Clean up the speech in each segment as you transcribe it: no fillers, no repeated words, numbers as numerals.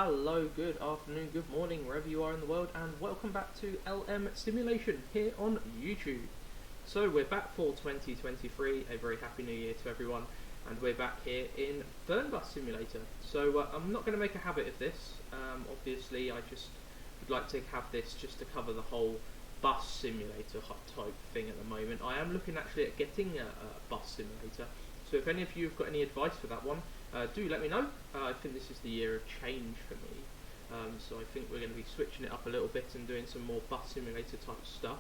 Hello, good afternoon, good morning, wherever you are in the world, and welcome back to LM Simulation here on YouTube. So we're back for 2023, a very happy new year to everyone, and we're back here in Fernbus Simulator. So I'm not going to make a habit of this, obviously I just would like to have this just to cover the whole bus simulator type thing at the moment. I am looking actually at getting a bus simulator, so if any of you have got any advice for that one, do let me know. I think this is the year of change for me, so I think we're going to be switching it up a little bit and doing some more bus simulator type stuff.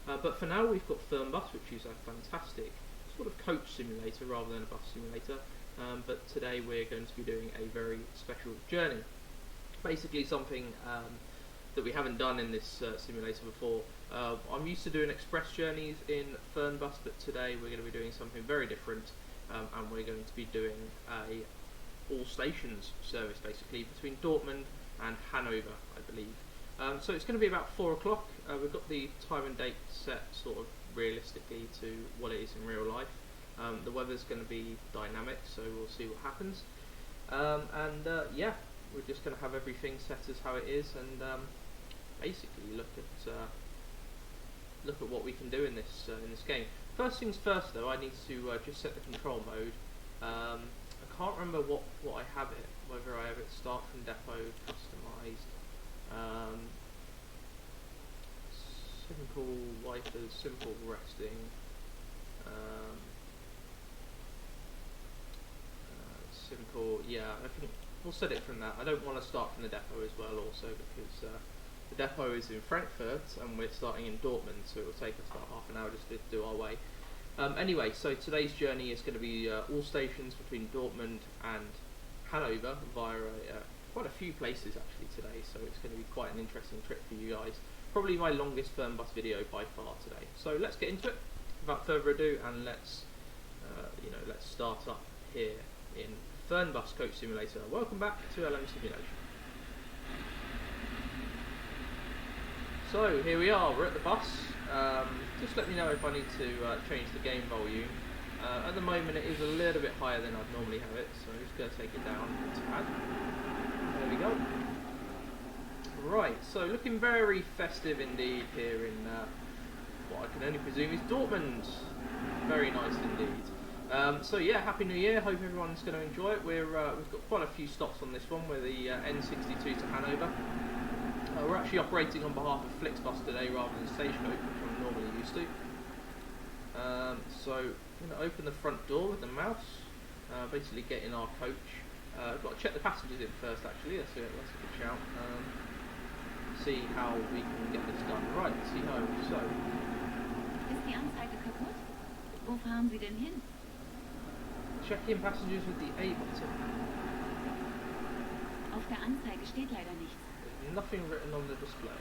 But for now we've got Fernbus, which is a fantastic sort of coach simulator rather than a bus simulator, but today we're going to be doing a very special journey. Basically something that we haven't done in this simulator before. I'm used to doing express journeys in Fernbus, but today we're going to be doing something very different. And we're going to be doing a all stations service basically between Dortmund and Hannover, I believe. So it's going to be about 4 o'clock. We've got the time and date set sort of realistically to what it is in real life. The weather's going to be dynamic, so we'll see what happens. Yeah, we're just going to have everything set as how it is, and basically look at what we can do in this game. First things first though, I need to just set the control mode. I can't remember what I have it, whether I have it start from depot, customised, simple wipers, simple resting, simple, yeah, I think we'll set it from that. I don't want to start from the depot as well also, because the depot is in Frankfurt and we're starting in Dortmund, so it will take us about half an hour just to do our way. Anyway, so today's journey is going to be all stations between Dortmund and Hannover via quite a few places actually today, so it's going to be quite an interesting trip for you guys. Probably my longest Fernbus video by far today. So let's get into it without further ado, and let's start up here in Fernbus Coach Simulator. Welcome back to LM Simulation. So here we are, we're at the bus. Just let me know if I need to change the game volume. At the moment it is a little bit higher than I'd normally have it, so I'm just going to take it down a tad. There we go. Right, so looking very festive indeed here in what I can only presume is Dortmund. Very nice indeed. So yeah, Happy New Year, hope everyone's going to enjoy it. We've got quite a few stops on this one. We're the N62 to Hannover. We're actually operating on behalf of FlixBus today rather than Stagecoach, which I'm normally used to. So I'm going to open the front door with the mouse, basically get in our coach. I've got to check the passengers in first actually, that's a good shout. See how we can get this done. Right, see how, so. Ist die Anzeige kaputt? Wo fahren Sie denn hin? Check in passengers with the A button. Auf der Anzeige steht leider nichts. Nothing written on the display.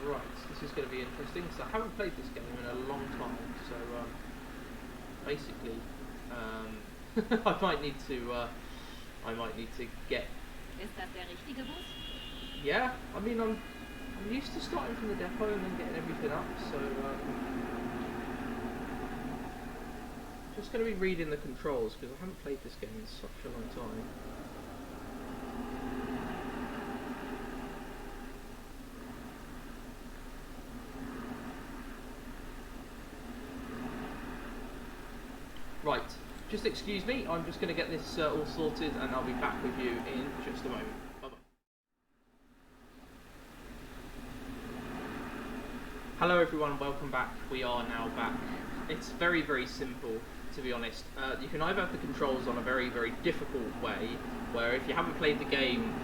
Right, this is going to be interesting because I haven't played this game in a long time, so basically I might need to get. Ist das der richtige Bus? Yeah, I mean I'm used to starting from the depot and then getting everything up, so just going to be reading the controls because I haven't played this game in such a long time. Right, just excuse me, I'm just going to get this all sorted and I'll be back with you in just a moment. Bye bye. Hello everyone, welcome back. We are now back. It's very, very simple, to be honest. You can either have the controls on a very, very difficult way, where if you haven't played the game,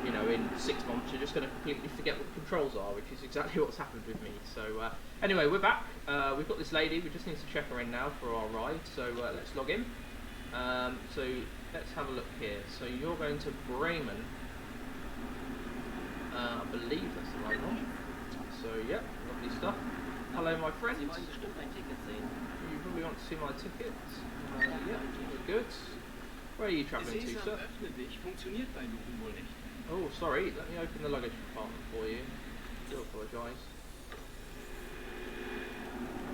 you know, in 6 months, you're just going to completely forget what the controls are, which is exactly what's happened with me. So anyway, we're back. We've got this lady. We just need to check her in now for our ride. So let's log in. So let's have a look here. So you're going to Bremen. I believe that's the right one. So yeah, lovely stuff. Hello, my friend. You probably want to see my ticket. Yeah, we're good. Where are you travelling to, sir? Oh, sorry, let me open the luggage compartment for you. I do apologise.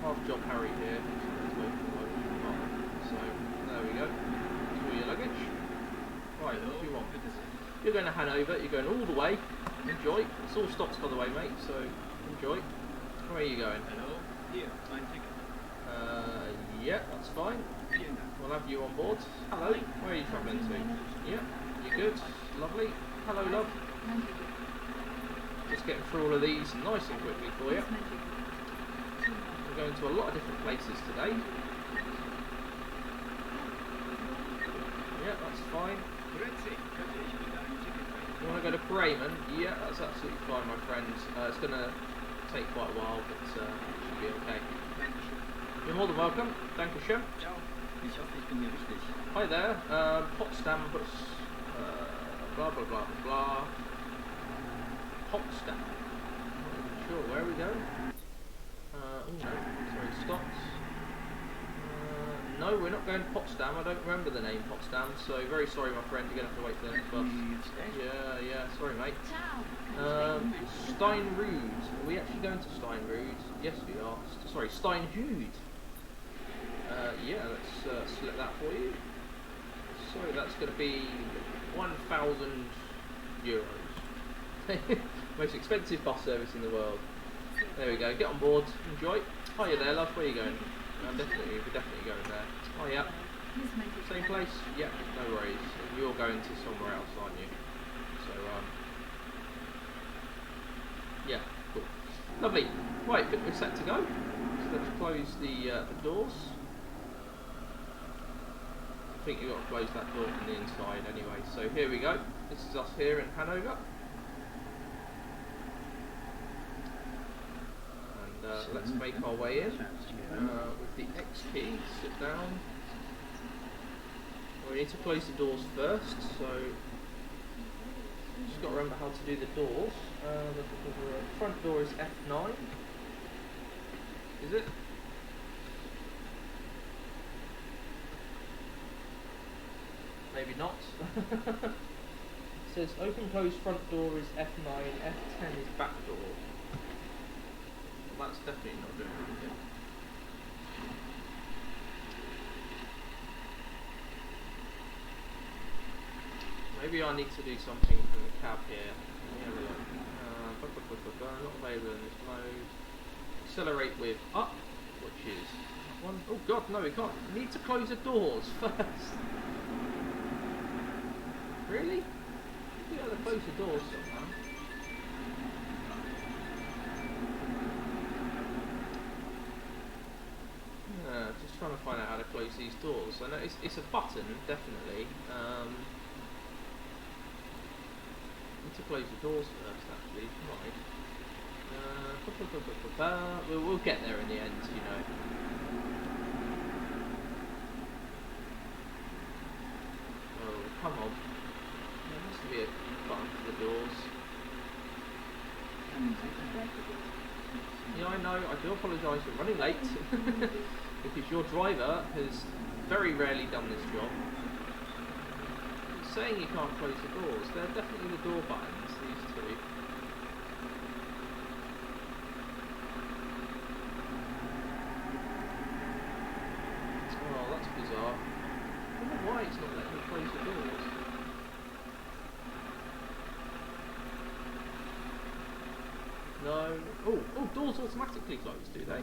Half job Harry here. So, let's open the luggage compartment. So, there we go. That's all your luggage. Right, what do you want? Check-in passengers with the A button. You're going to Hanover, you're going all the way. Enjoy. It's all stops by the way, mate, so enjoy. Where are you going? Hello, here, mein Ticket. Yeah, that's fine. Vielen Dank. We'll have you on board. Hello, where are you travelling to? Yeah, you're good. Lovely. Hello, love. Just getting through all of these nice and quickly for you. We're going to a lot of different places today. Yeah, that's fine. Grüezi, könnte ich bitte ein Ticket You want to go to Bremen? Yeah, that's absolutely fine, my friends. It's going to take quite a while, but it should be okay. Dankeschön. You're more than welcome. Dankeschön. Ciao. Ich hoffe, ich bin hier richtig. Hi there. Potsdam bus. Blah blah blah blah blah. Potsdam. Not even sure. Where are we going? Oh no. Sorry, stops. No, we're not going to Potsdam. I don't remember the name Potsdam, so very sorry, my friend. You're going to have to wait for the next bus. Yeah, sorry, mate. Ciao. Steinrud. Are we actually going to Steinrud? Yes, we are. Sorry, Steinhud. Yeah, let's select that for you. So that's going to be 1,000 euros. Most expensive bus service in the world. There we go. Get on board. Enjoy. Hiya there, love. Where are you going? We're definitely going there. Oh yeah. Same place? Yeah, no worries. You're going to somewhere else, aren't you? So yeah, cool. Lovely. Right, I think we're set to go. So let's close the doors. I think you've got to close that door from the inside anyway. So here we go. This is us here in Hanover. And let's make our way in with the X key. Sit down. We need to close the doors first, so just got to remember how to do the doors. The front door is F9. Is it? Maybe not. It says open close front door is F9, F10 is back door. Well, that's definitely not doing anything. Maybe I need to do something from the cab here. Let me have a look. Not available in this mode. Accelerate with up, which is one. Oh god, no, we can't. We need to close the doors first. Really? You gotta close the doors somehow. Just trying to find out how to close these doors. I know it's a button, definitely. Need to close the doors first, actually. Right. We'll get there in the end, you know. Oh, come on. There must be a button for the doors. Yeah, I know. I do apologise for running late. Because your driver has very rarely done this job. It's saying you can't close the doors. They're definitely the door buttons, these two. Oh, that's bizarre. I wonder why it's not letting me close the doors. No. Oh, doors automatically close, do they?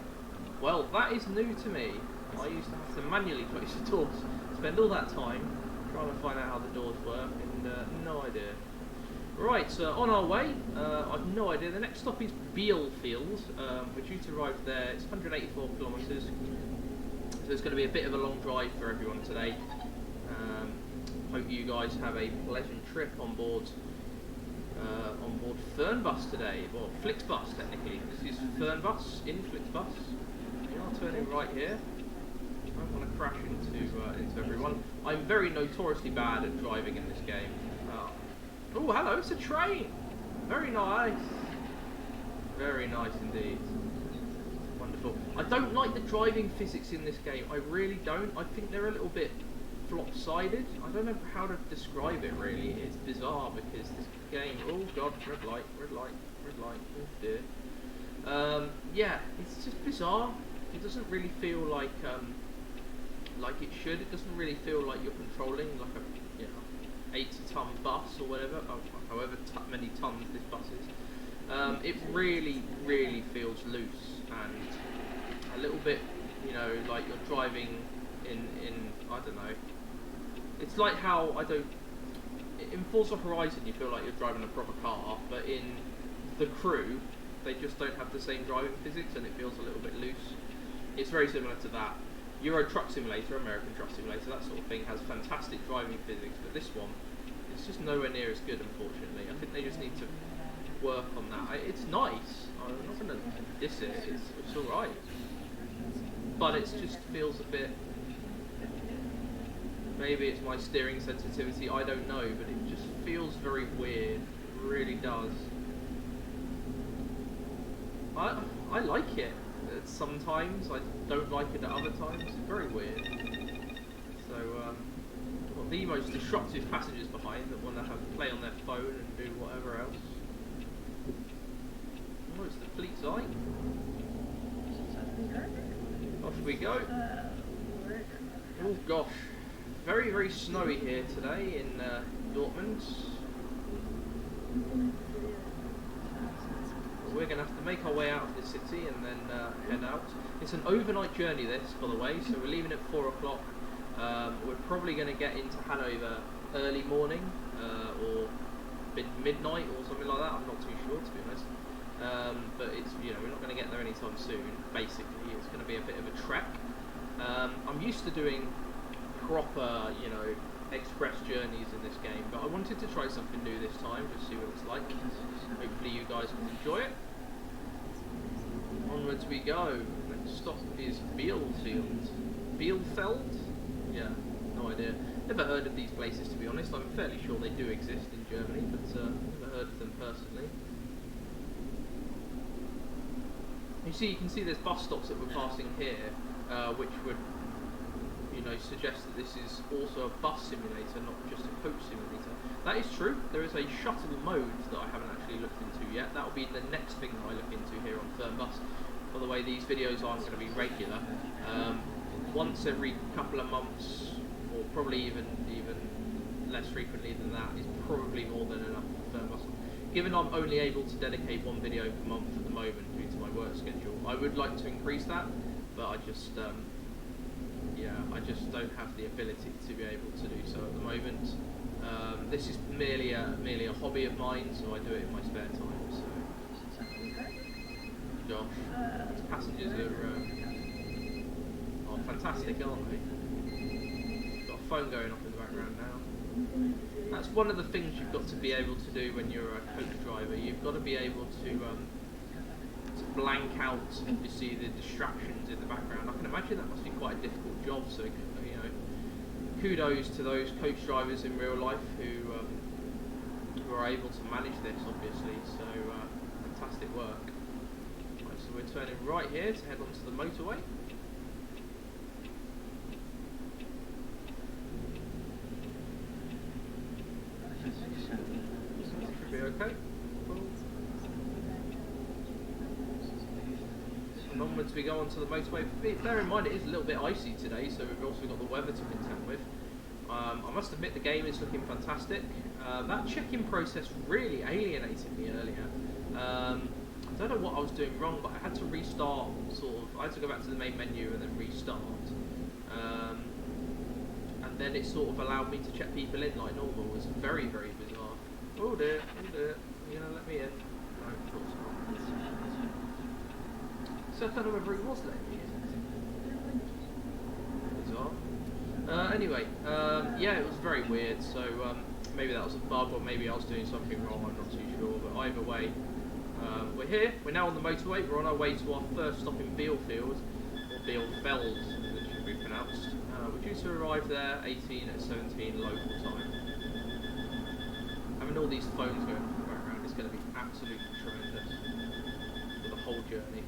Well, that is new to me. I used to have to manually close the doors. Spend all that time trying to find out how the doors work, and no idea. Right, so on our way. I've no idea. The next stop is Bielefeld. We're due to arrive there. It's 184 kilometres. So it's going to be a bit of a long drive for everyone today. Hope you guys have a pleasant trip on board Fernbus today, or FlixBus technically. This is Fernbus in FlixBus. We are turning right here. I don't want to crash into everyone. I'm very notoriously bad at driving in this game. Oh, hello, it's a train! Very nice. Very nice indeed. Wonderful. I don't like the driving physics in this game. I really don't. I think they're a little bit flop-sided. I don't know how to describe it really. It's bizarre because this game... Oh god, red light. Oh dear. Yeah, it's just bizarre. It doesn't really feel like it should. It doesn't really feel like you're controlling like a 8-ton bus or whatever, however many tons this bus is. It really, really feels loose and a little bit, you know, like you're driving in I don't know. It's like how in Forza Horizon you feel like you're driving a proper car, but in The Crew they just don't have the same driving physics and it feels a little bit loose. It's very similar to that. Euro Truck Simulator, American Truck Simulator, that sort of thing has fantastic driving physics, but this one, it's just nowhere near as good, unfortunately. I think they just need to work on that. It's nice, I'm not going to diss it, it's alright. But it just feels a bit, maybe it's my steering sensitivity, I don't know, but it just feels very weird, it really does. I like it. Sometimes I don't like it at other times. It's very weird. So, got the most disruptive passengers behind that want to play on their phone and do whatever else. Oh, it's the fleet's eye. Off we go. Oh gosh, very, very snowy here today in Dortmund. We're going to have to make our way out of the city and then head out. It's an overnight journey this, by the way, so we're leaving at 4 o'clock. We're probably going to get into Hannover early morning or midnight or something like that. I'm not too sure, to be honest. But it's, you know, we're not going to get there anytime soon. Basically, it's going to be a bit of a trek. I'm used to doing proper, you know, express journeys in this game, but I wanted to try something new this time, just see what it's like. Hopefully you guys will enjoy it. Onwards we go. Next stop is Bielefeld. Bielefeld? Yeah, no idea. Never heard of these places, to be honest. I'm fairly sure they do exist in Germany, but never heard of them personally. You can see there's bus stops that we're passing here, which would, you know, suggest that this is also a bus simulator, not just a coach simulator. That is true. There is a shuttle mode that I haven't actually looked into yet. That will be the next thing that I look into here on Fernbus. By the way, these videos aren't going to be regular. Once every couple of months, or probably even less frequently than that, is probably more than enough for Fernbus. Given I'm only able to dedicate one video per month at the moment due to my work schedule, I would like to increase that, but I just don't have the ability to be able to do so at the moment. This is merely a hobby of mine, so I do it in my spare time. So, gosh, these passengers are fantastic, aren't they? Got a phone going off in the background now. That's one of the things you've got to be able to do when you're a coach driver. You've got to be able to blank out, obviously, the distractions in the background. I can imagine that must be quite a difficult job, so, you know, kudos to those coach drivers in real life who are able to manage this, obviously, so fantastic work. Right, so we're turning right here to head onto the motorway. Should be okay. And onwards we go onto the motorway. Bear in mind it is a little bit icy today, so we've also got the weather to contend with. I must admit the game is looking fantastic. That check-in process really alienated me earlier. I don't know what I was doing wrong, but I had to restart, I had to go back to the main menu and then restart. And then it sort of allowed me to check people in like normal. It was very, very bizarre. Oh dear, you're gonna let me in? No, of course not. So I don't know whether he was letting me in. Bizarre. Anyway, yeah, it was very weird, so maybe that was a bug, or maybe I was doing something wrong, I'm not too sure, but either way, we're here, we're now on the motorway, we're on our way to our first stop in Bielefeld, or Bielefeld, as it should be pronounced. We're due to arrive there 18 at 17 local time. Having all these phones going on in the background is going to be absolutely tremendous for the whole journey.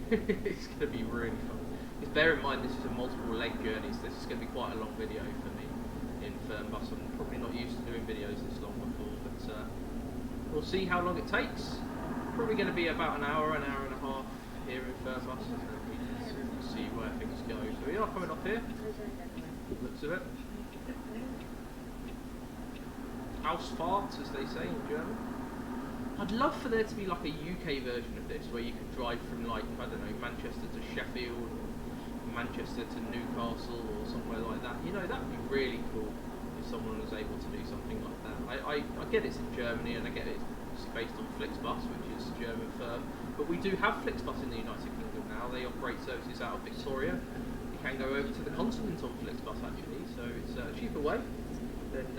It's going to be really fun. Because bear in mind this is a multiple leg journey, so this is going to be quite a long video for me in Fernbus. I'm probably not used to doing videos this long before, but we'll see how long it takes. Probably going to be about an hour and a half here in Fernbus, and then we can see where things go. So we are coming up here, looks of it. Ausfahrt, as they say in German. I'd love for there to be like a UK version of this, where you could drive from like, I don't know, Manchester to Sheffield, or Manchester to Newcastle, or somewhere like that. You know, that would be really cool if someone was able to do something like that. I get it's in Germany, and I get it's based on FlixBus, which is a German firm, but we do have FlixBus in the United Kingdom now. They operate services out of Victoria. You can go over to the continent on FlixBus actually, so it's a cheaper way than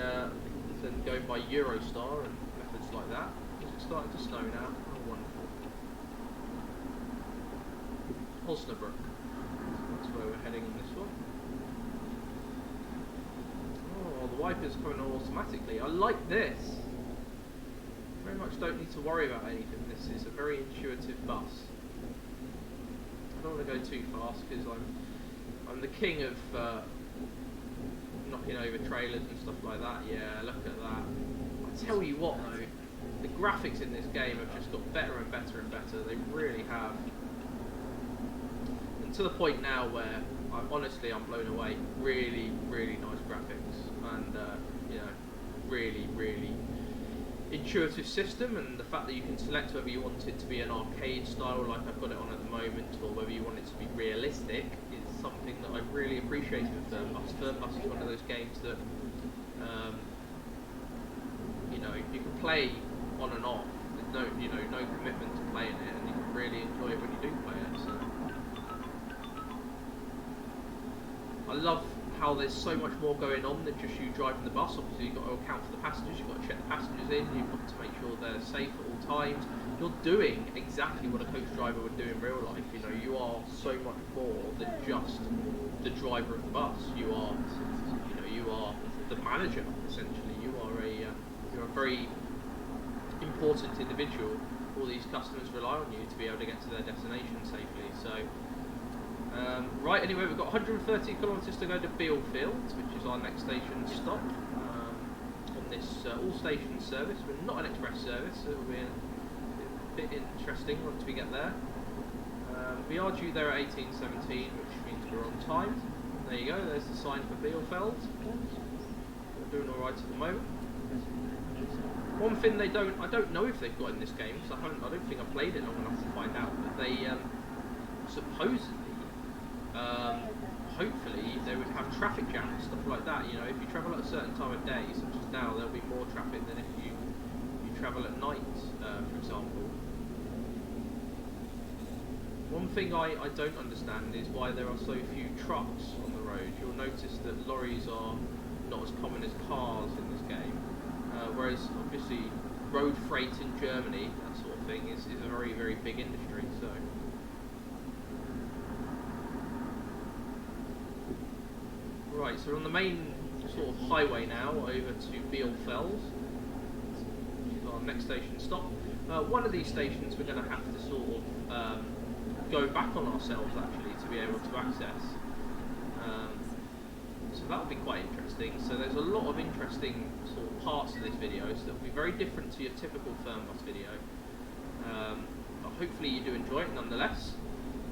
going by Eurostar and methods like that. It's starting to snow now. Oh, wonderful. Osnabrück. That's where we're heading on this one. Oh, the wipers coming on automatically. I like this. Very much don't need to worry about anything. This is a very intuitive bus. I don't want to go too fast because I'm the king of knocking over trailers and stuff like that. Yeah, look at that. I tell you what though, the graphics in this game have just got better and better and better. They really have. And to the point now where I'm blown away. Really, really nice graphics, and you know, really, really intuitive system. And the fact that you can select whether you want it to be an arcade style like I've got it on at the moment, or whether you want it to be realistic, is something that I really appreciate with Fernbus. Fernbus is one of those games that you know, you can play on and off. There's no commitment to playing it, and you can really enjoy it when you do play it. So I love how there's so much more going on than just you driving the bus. Obviously you've got to account for the passengers, you've got to check the passengers in, you've got to make sure they're safe at all times. You're doing exactly what a coach driver would do in real life. You know, you are so much more than just the driver of the bus. You are the manager, essentially. You're a very important individual. All these customers rely on you to be able to get to their destination safely. So right, anyway, we've got 130 kilometres to go to Bielefeld, which is our next station stop on this all-station service. We're not an express service, so it'll be a bit interesting once we get there. We are due there at 18:17, which means we're on time. There you go, there's the sign for Bielefeld. We're doing alright at the moment. One thing I don't know if they've got in this game, because I don't think I've played it long enough to find out, but they supposedly, hopefully they would have traffic jams, stuff like that. You know, if you travel at a certain time of day, such as now, there'll be more traffic than if you travel at night, for example. One thing I don't understand is why there are so few trucks on the road. You'll notice that lorries are not as common as cars in this game, whereas obviously road freight in Germany, that sort of thing, is a very, very big industry. So right, so we're on the main sort of highway now over to Bielefeld, which is our next station stop. One of these stations we're going to have to sort of go back on ourselves actually to be able to access. So that'll be quite interesting. So there's a lot of interesting sort of parts of this video, so it'll be very different to your typical Fernbus video. But hopefully you do enjoy it nonetheless.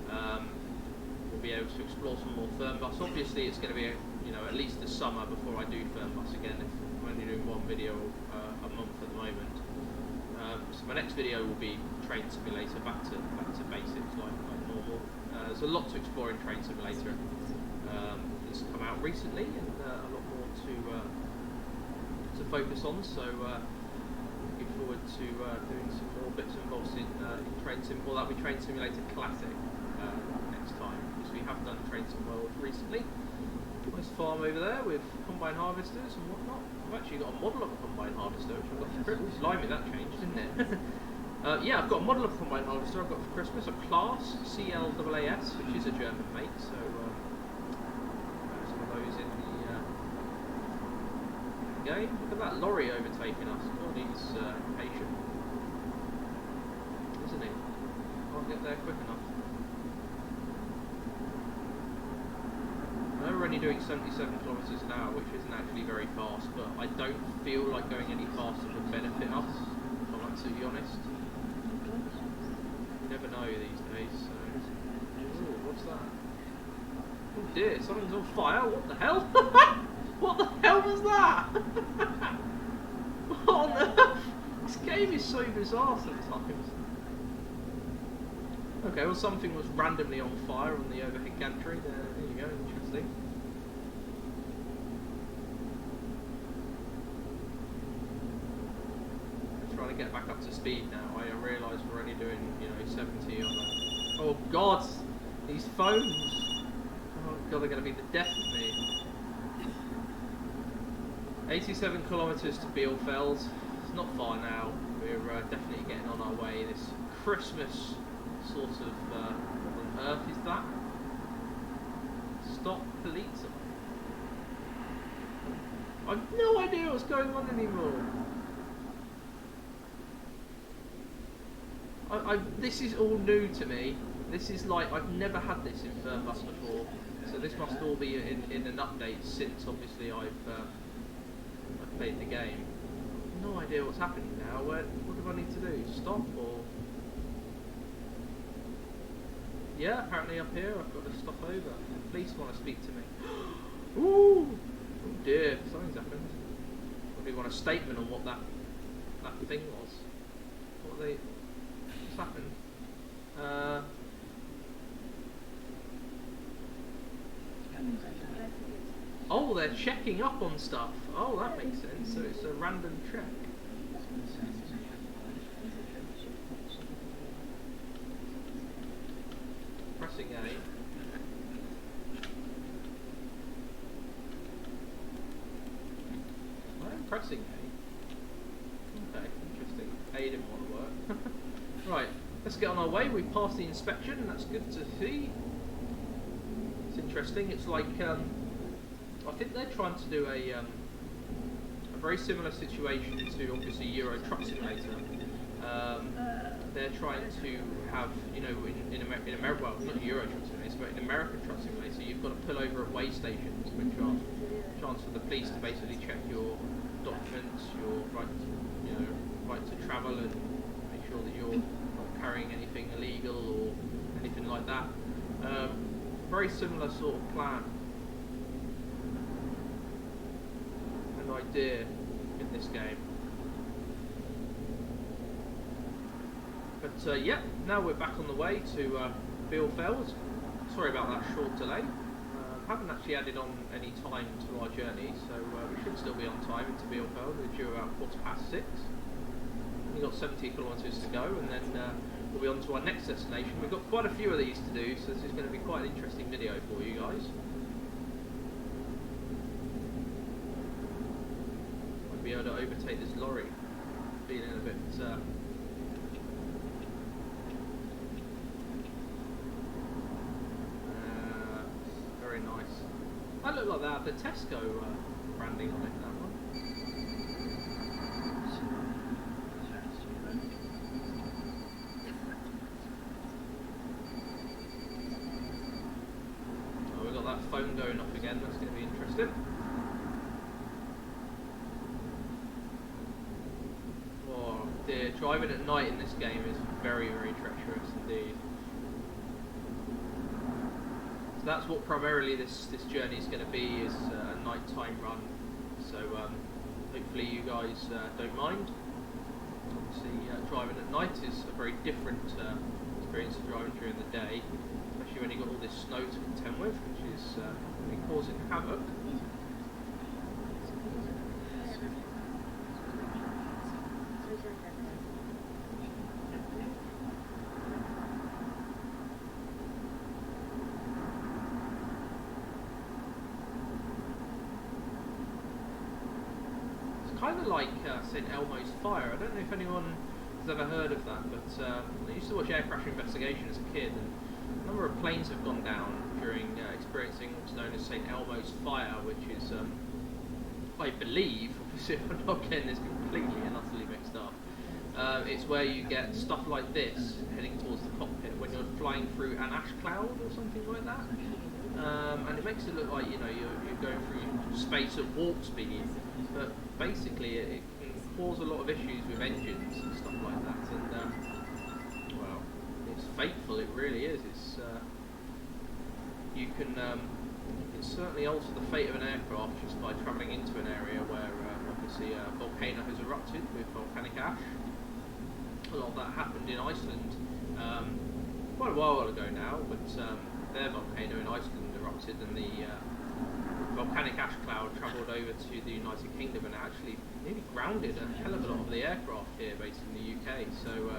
We'll be able to explore some more Fernbus. Obviously it's going to be at least the summer before I do Fernbus again, if I'm only doing one video a month at the moment. So my next video will be Train Simulator, back to basics like normal. There's a lot to explore in Train Simulator. That's come out recently, and a lot more to focus on. So looking forward to doing some more bits and bobs in Train Sim. Well, that'll be Train Simulator Classic next time, because we have done Train Sim World recently. Nice farm over there with combine harvesters and whatnot. I've actually got a model of a combine harvester, which I've got for Christmas. Blimey, that changed, didn't it? Yeah, I've got a model of a combine harvester I've got for Christmas, a Class CLAAS, which is a German make, so some of those in the game. Look at that lorry overtaking us. God, he's patient, isn't he? Can't get there quick enough. I know we're only doing 77 kilometres an hour, which isn't actually very fast, but I don't feel like going any faster would benefit us, if I'm absolutely honest. You never know these days, so... Ooh, what's that? Oh dear, something's on fire, what the hell? What the hell was that? What on earth? This game is so bizarre sometimes. Okay, well something was randomly on fire on the overhead gantry. There you go, interesting. Trying to get back up to speed now. I realise we're only doing, 70 on that. Oh God, these phones! Oh God, they're going to be the death of me. 87 kilometres to Bielefeld. It's not far now. We're definitely getting on our way. This Christmas sort of, what on earth is that? Stop police. I've no idea what's going on anymore. This is all new to me. This is like, I've never had this in Fernbus before. So this must all be in an update since obviously I've played the game. No idea what's happening now. What do I need to do? Stop or? Yeah, apparently up here I've got to stop over. The police want to speak to me. Ooh! Oh dear, something's happened. Probably want a statement on what that thing was. What's happened? Oh, they're checking up on stuff. Oh, that makes sense. So it's a random check. Pressing A. I am pressing A. Okay, interesting. A didn't want to work. Right, let's get on our way. We've passed the inspection. That's good to see. It's interesting. It's like I think they're trying to do a very similar situation to obviously Euro Truck Simulator. They're trying to have, in America, well, not Euro Truck Simulator, but in American Truck Simulator, you've got to pull over at weigh stations, which are a chance for the police to basically check your documents, your right to travel, and make sure that you're not carrying anything illegal or anything like that. Very similar sort of plan. Idea in this game, but yeah, now we're back on the way to Bielefeld. Sorry about that short delay. Haven't actually added on any time to our journey, so we should still be on time into Bielefeld. We're due about 6:15. We've got 70 kilometres to go, and then we'll be on to our next destination. We've got quite a few of these to do, so this is going to be quite an interesting video for you guys. Be able to overtake this lorry. Feeling a bit very nice. That looked like that, the Tesco branding on it, that one. Oh, we've got that phone going off again, that's going to be interesting. Driving at night in this game is very, very treacherous indeed. So that's what primarily this journey is going to be, is a nighttime run. So hopefully you guys don't mind. Obviously driving at night is a very different experience to driving during the day, especially when you've got all this snow to contend with, which is causing havoc. Kind of like St. Elmo's fire. I don't know if anyone has ever heard of that, but I used to watch Air Crash Investigation as a kid, and a number of planes have gone down during experiencing what's known as St. Elmo's fire, which is, I believe, obviously if I'm not getting this completely and utterly mixed up, it's where you get stuff like this heading towards the cockpit when you're flying through an ash cloud or something like that. And it makes it look like you're going through space at warp speed, but basically it can cause a lot of issues with engines and stuff like that. And well, it's fateful. It really is. It's you can certainly alter the fate of an aircraft just by travelling into an area where like a obviously a volcano has erupted with volcanic ash. A lot of that happened in Iceland quite a while ago now, but their volcano in Iceland erupted and the volcanic ash cloud travelled over to the United Kingdom and actually nearly grounded a hell of a lot of the aircraft here based in the UK. So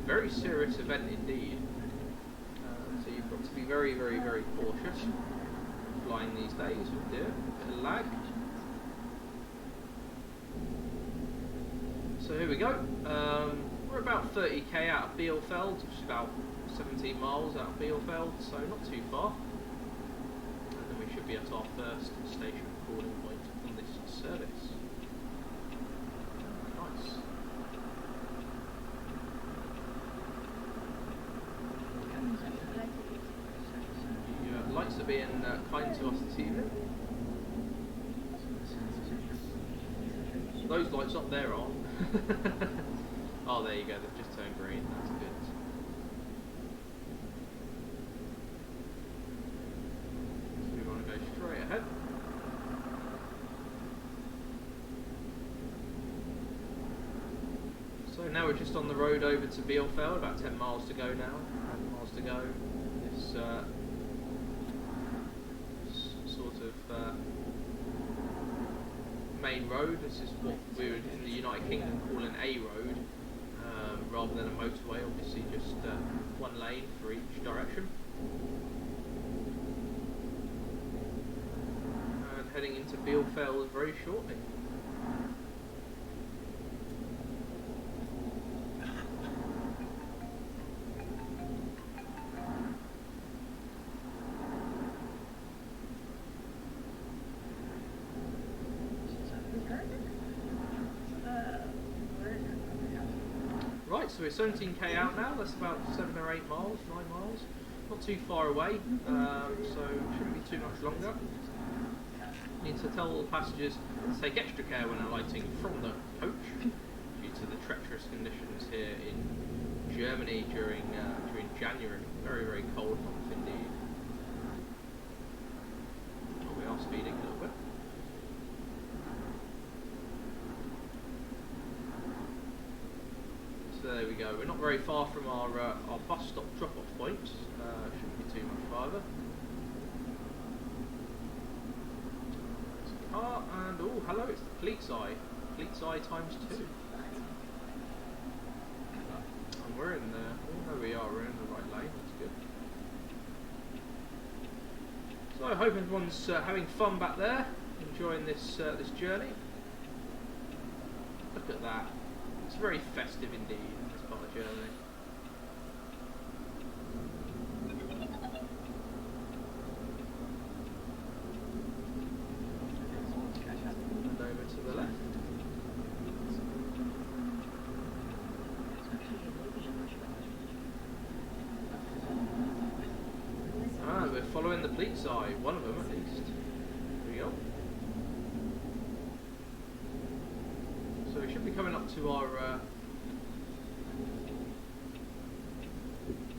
very serious event indeed. So you've got to be very, very, very cautious flying these days. Oh dear, bit of lag. So here we go. We're about 30k out of Bielefeld, which is about 17 miles out of Bielefeld, so not too far. And then we should be at our first station calling point on this service. Nice. The lights are being kind to us this evening. Those lights up there are. Oh, there you go, they've just turned green, that's good. So we want to go straight ahead. So now we're just on the road over to Bielefeld, about 10 miles to go now, 11 miles to go. This sort of main road. This is what we would in the United Kingdom call an A road, rather than a motorway, obviously just one lane for each direction. And heading into Bielefeld very shortly. Right, so we're 17k out now, that's about 7 or 8 miles, 9 miles, not too far away, so shouldn't be too much longer. Need to tell all the passengers to take extra care when alighting from the coach due to the treacherous conditions here in Germany during January. Very, very cold month indeed. Oh, we are speeding a little bit. So there we go. We're not very far from our bus stop drop-off point. Shouldn't be too much farther. There's a car, and oh, hello, it's the FlixBus. FlixBus times 2. And we're in there. Oh, there we are. We're in the right lane. That's good. So I hope everyone's having fun back there, enjoying this this journey. Look at that. It's very festive indeed, this part of the journey. And over to the left. Ah, we're following the FlixBus, one of them at least. There we go. So we should be coming up to our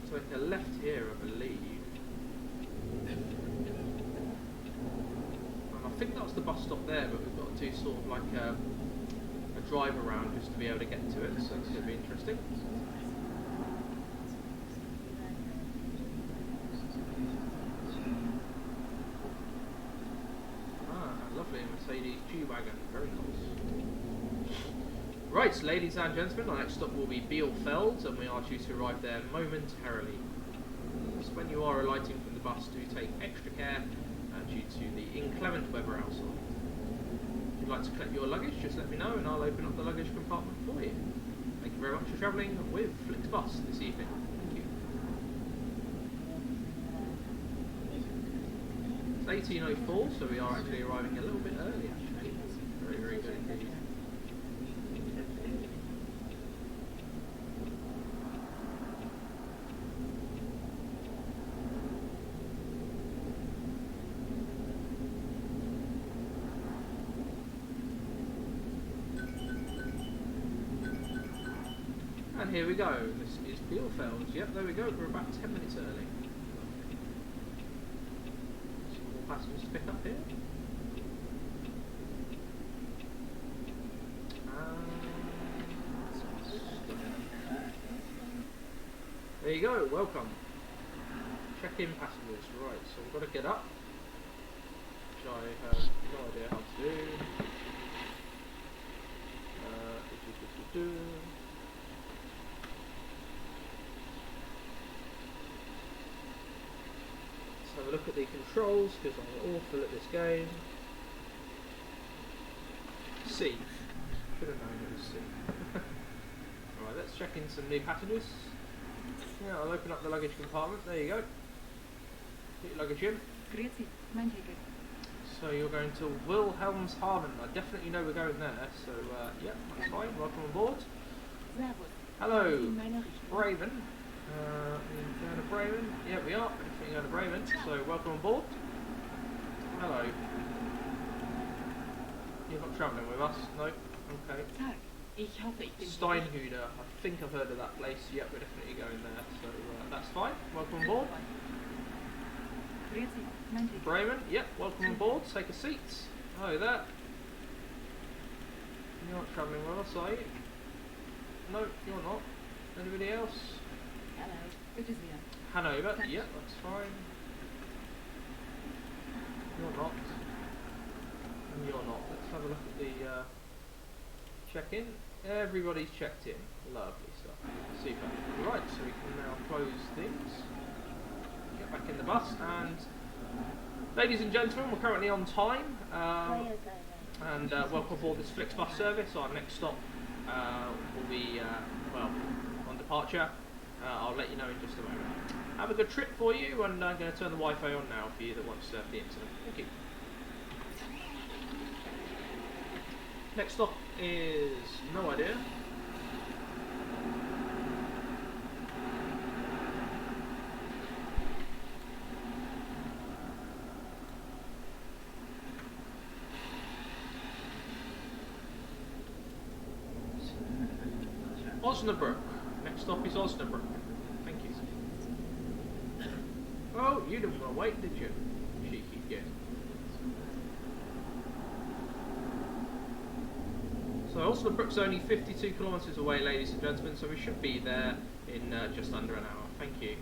so like a left here, I believe. And I think that's the bus stop there, but we've got to do sort of like a drive around just to be able to get to it, so it's going to be interesting. Ah, lovely Mercedes G-Wagon, very nice. Right, ladies and gentlemen, our next stop will be Bielefeld, and we are due to arrive there momentarily. So when you are alighting from the bus, do take extra care due to the inclement weather outside. If you'd like to collect your luggage, just let me know and I'll open up the luggage compartment for you. Thank you very much for travelling with FlixBus this evening. Thank you. It's 18:04, so we are actually arriving a little bit early actually. Very, very good indeed. And here we go, this is Bielefeld. Yep, there we go, we're about 10 minutes early. Some more passengers to pick up here. go, welcome. Check-in passengers, right, so we've got to get up, which I have no idea how to do. Let's have a look at the controls, because I'm awful at this game. C. Should have known it was C. Right, let's check in some new passengers. Yeah, I'll open up the luggage compartment. There you go. Get your luggage in. Grüezi, mein Ticket. So you're going to Wilhelmshaven. I definitely know we're going there. So yeah, that's fine. Welcome on board. Servus. Hello, Meine Richtung. Braven. We're going to Braven. Yeah, we are. Definitely going to Braven. So welcome on board. Hello. You're not travelling with us? No? Okay. Tag. Ich hoffe, ich bin Steinhude. I think I've heard of that place. Yep, we're definitely going there. So that's fine. Welcome on board. Grüezi, mein Ticket. Braven. Yep, welcome on board. Take a seat. Hello there. You're not travelling with us, are you? No, you're not. Anybody else? Hello. Bitte sehr. Hannover. Yep, that's fine. You're not. And you're not. Let's have a look at the check-in. Everybody's checked in. Lovely stuff. Super. Right, so we can now close things. Get back in the bus, and ladies and gentlemen, we're currently on time. And welcome aboard this FlixBus service. Our next stop will be well, on departure. I'll let you know in just a moment. Have a good trip for you, and I'm going to turn the Wi-Fi on now for you that want to surf the internet. Thank you. Next stop is no idea. Osnabrück. Next stop is Osnabrück. Thank you. Oh, you didn't want to wait, did you? Cheeky git. So Osnabrück's only 52 kilometres away, ladies and gentlemen, so we should be there in just under an hour. Thank you.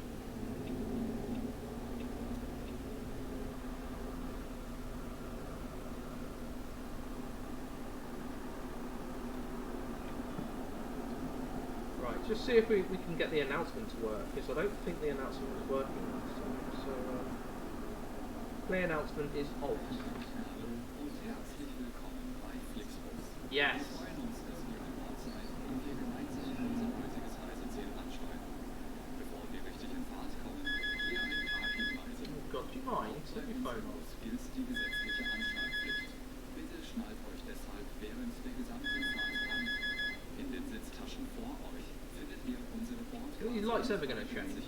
Right, just see if we can get the announcement to work, because I don't think the announcement was working last time. So, play announcement is alt. Yes. God, do you mind? Turn your phone off. Are these lights ever going to change?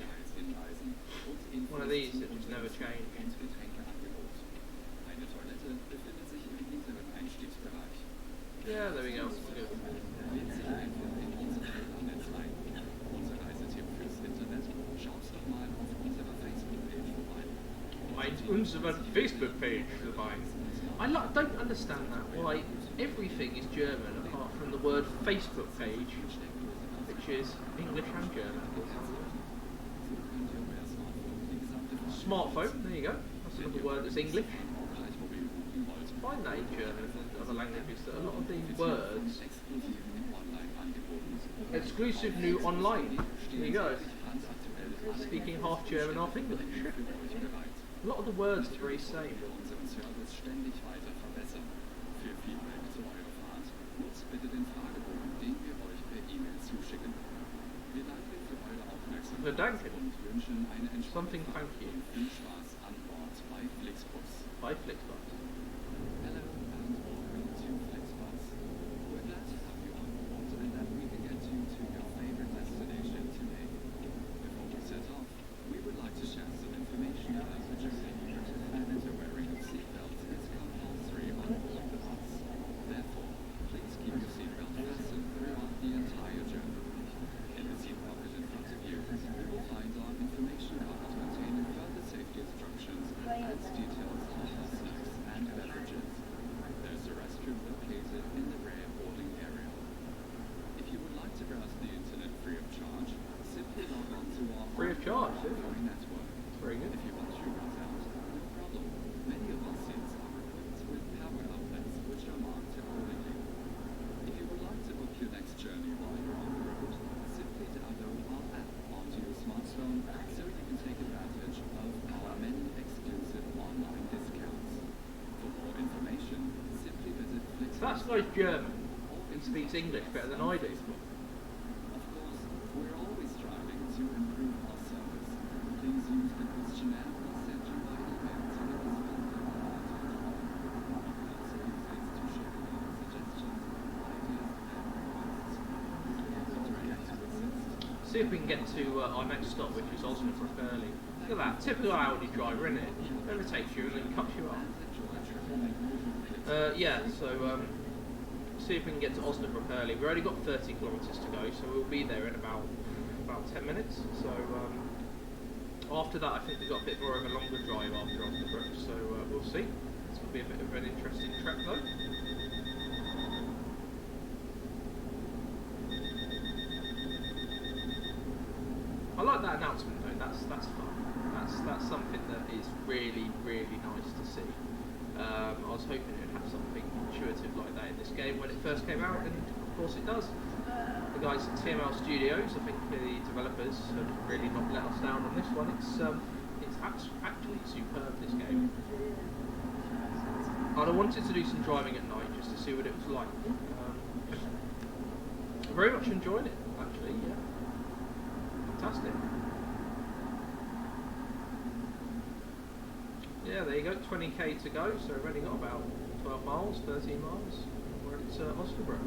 One of these that just never change. Yeah, there we go. Good. Unsere Facebook-page vorbei. I don't understand that, why everything is German apart from the word Facebook page, which is English and German. Smartphone, there you go. That's another word that's English. Find that in German and other languages that a lot of these words. Exclusive new online. There you go. Speaking half German, half English. A lot of the words are very same. Danke. Something thank you. By FlixBus. Hello and welcome to FlixBus. We're glad to have you on board and that we can get you to your favorite destination today. Before we set off, we would like to share some information about the journey, and that the wearing of seatbelts is compulsory on board the bus. Therefore, please keep your seatbelt fastened throughout the entire journey. In the seat pocket in front of you, you will find our information card containing further safety instructions and details on our That's guy's German. He speaks English better than I do. Of course, we're always striving to improve our service. Please use the questionnaire we sent you by email to give us feedback on our total. Also use it to share your suggestions, ideas, and requests. Don't forget to assist. See if we can get to our next stop, which is Osnabrück early. Look at that, typical Audi driver, isn't it? Overtakes you and then cuts you off. Yeah, so see if we can get to Osnabrück early. We've already got 30 kilometres to go, so we'll be there in about 10 minutes. So after that, I think we've got a bit more of a longer drive after Osnabrück, so we'll see. It's going to be a bit of an interesting trek though. I like that announcement though. That's fun. That's something that is really nice to see. I was hoping it would have something intuitive like that in this game when it first came out, and of course it does. The guys at TML Studios, I think the developers, have really not let us down on this one. It's actually superb, this game. And I wanted to do some driving at night just to see what it was like. I'm very much enjoying it, actually. Yeah, fantastic. Yeah, there you go, 20k to go, so we've only got about 12 miles, 13 miles, where it's Osnabrück.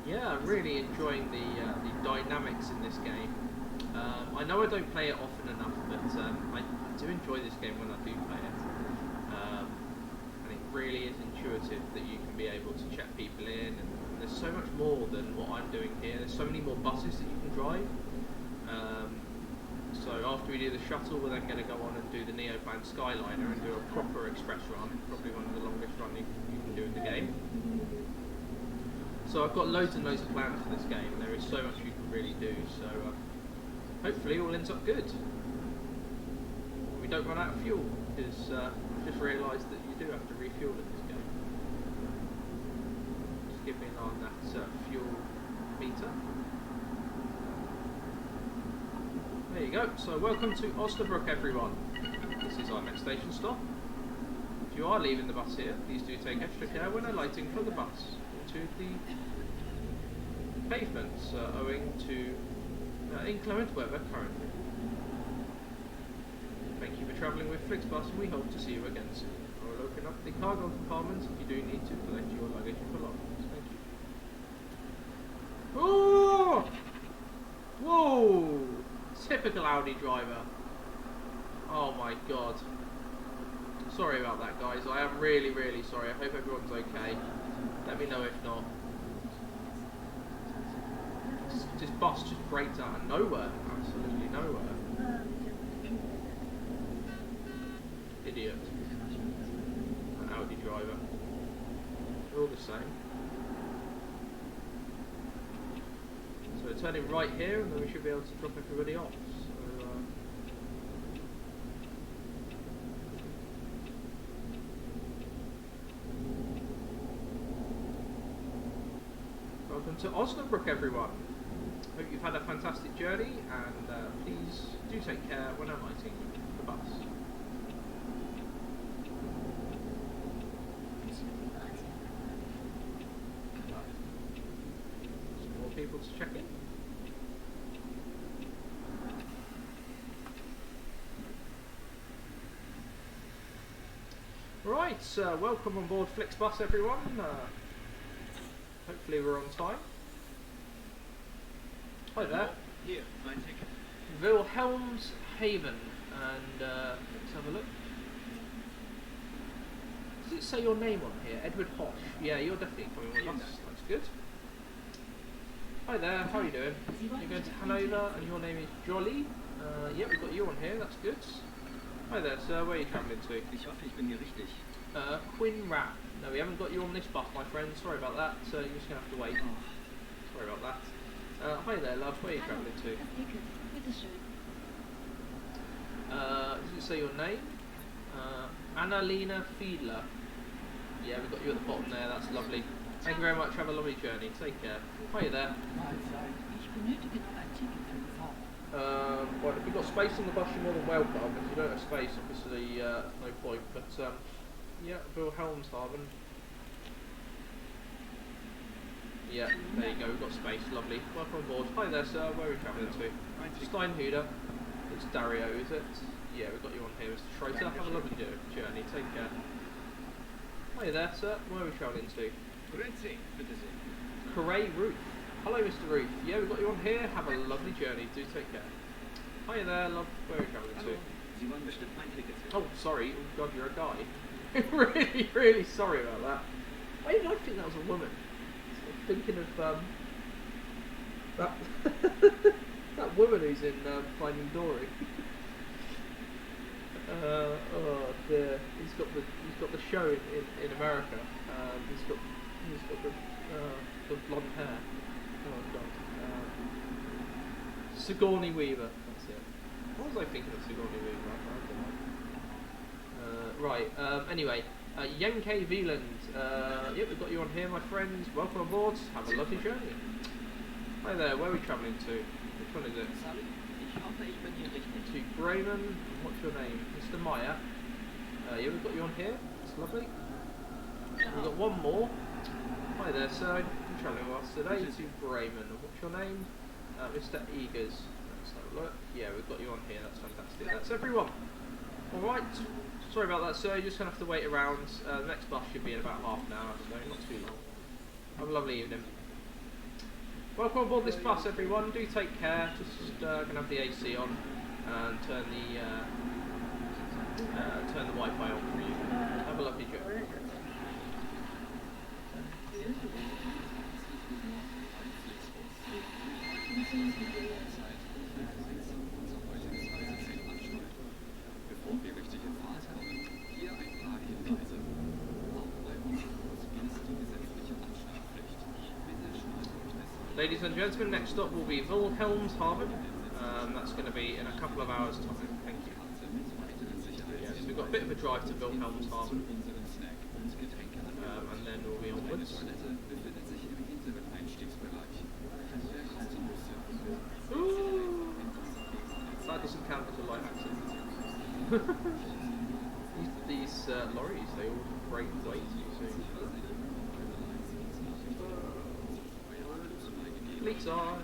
Yeah, I'm really enjoying the dynamics in this game. I know I don't play it often enough, but I do enjoy this game when I do play it. Really is intuitive that you can be able to check people in, and there's so much more than what I'm doing here. There's so many more buses that you can drive. So after we do the shuttle, we're then going to go on and do the Neoplan Skyliner and do a proper express run, probably one of the longest run you can do in the game. So I've got loads and loads of plans for this game. There is so much you can really do, so hopefully it all ends up good. We don't run out of fuel, because I've just realised that you do have to refuel in this game. Just give me an eye on that fuel meter. There you go. So welcome to Osnabrück, everyone. This is our next station stop. If you are leaving the bus here, please do take extra care when alighting from the bus into the pavements, owing to inclement weather currently. Thank you for travelling with FlixBus, and we hope to see you again soon. I will open up the cargo compartment if you do need to collect your luggage and belongings. Thank you. Oh! Whoa! Typical Audi driver. Oh my god. Sorry about that, guys. I am really sorry. I hope everyone's okay. Let me know if not. This bus just breaks out of nowhere. Absolutely nowhere. Idiot. An Audi driver. They're all the same. So we're turning right here, and then we should be able to drop everybody off. So, welcome to Osnabrück, everyone. Hope you've had a fantastic journey, and please do take care when alighting the bus. People to check in. Right, welcome on board FlixBus, everyone. Hopefully we're on time. Hi there. Here, my ticket. Wilhelmshaven, and let's have a look. Does it say your name on here? Edward Hosh. Yeah, you're definitely coming with us. That's good. Hi there, how are you doing? You're going to Hannover and your name is Jolly. Yeah, we've got you on here, that's good. Hi there, sir, where are you travelling to? Ich hoffe, ich bin hier richtig. Quinrap. No, we haven't got you on this bus, my friend. Sorry about that. You're just going to have to wait. Sorry about that. Hi there, love, where are you travelling to? Does it say your name? Annalena Fiedler. Yeah, we've got you at the bottom there, that's lovely. Thank you very much. Have a lovely journey. Take care. Hiya there. Ich benötige noch ein Ticket für die Fahrt. Well, if you've got space on the bus, you're more than welcome. If you don't have space, obviously, no point. But yeah, Wilhelmshaven. Yeah, there you go. We've got space. Lovely. Welcome on board. Hi there, sir. Where are we travelling to? Steinhuder. It's Dario, is it? Yeah, we've got you on here, Mr. Schroeder. Have a lovely journey. Take care. Hi there, sir. Where are we travelling to? Corray Roof. Hello, Mr. Roof. Yeah, we've got you on here. Have a lovely journey. Do take care. Hiya there, love. Where are we travelling to? Oh, sorry. Oh, God, you're a guy. really, really sorry about that. Why did I think that was a woman? I'm thinking of that that woman who's in Finding Dory. Oh dear. He's got the show in America. He's got the blonde hair. Oh god. Sigourney Weaver. That's it. What was I thinking of Sigourney Weaver? I don't know. Right. Anyway, Yankee Wieland. Yep, we've got you on here, my friends. Welcome aboard. Have a lovely journey. Hi there. Where are we travelling to? Which one is it? To Bremen. What's your name? Mr. Meyer. Yeah, we've got you on here. It's lovely. We've got one more. Hi there, sir. You're travelling with us today to Bremen. And what's your name? Mr. Eagers. Let's have a look. Yeah, we've got you on here. That's fantastic. That's everyone. Alright. Sorry about that, sir. You're just going to have to wait around. The next bus should be in about half an hour, so not too long. Have a lovely evening. Welcome aboard this bus, everyone. Do take care. Just going to have the AC on and turn the Wi-Fi on for you. Have a lovely journey. Bevor wir richtige Fahrt haben, hier ein paar Hinweise. Auch bei uns gilt die gesetzliche Anschnallpflicht. Bitte schnallt euch fest. Ladies and gentlemen, next stop will be Wilhelmshaven. That's going to be in a couple of hours' time. Thank you. Yes, we've got a bit of a drive to Wilhelmshaven, and then we'll be onwards. Ooh, that doesn't count as a light accident. These lorries, they all break weight, you see. Fleet's eye.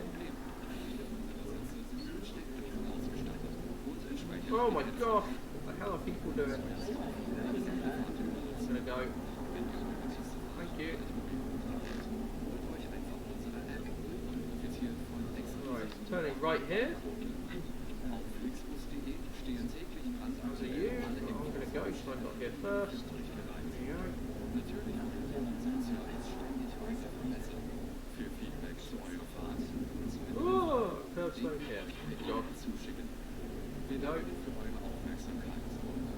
Oh my gosh, what the hell are people doing? I'm gonna go. Thank you. Right, turning right here. How's it you? I'm gonna go, so I got here first. There you go. Oh, curbstone here. Good job. No.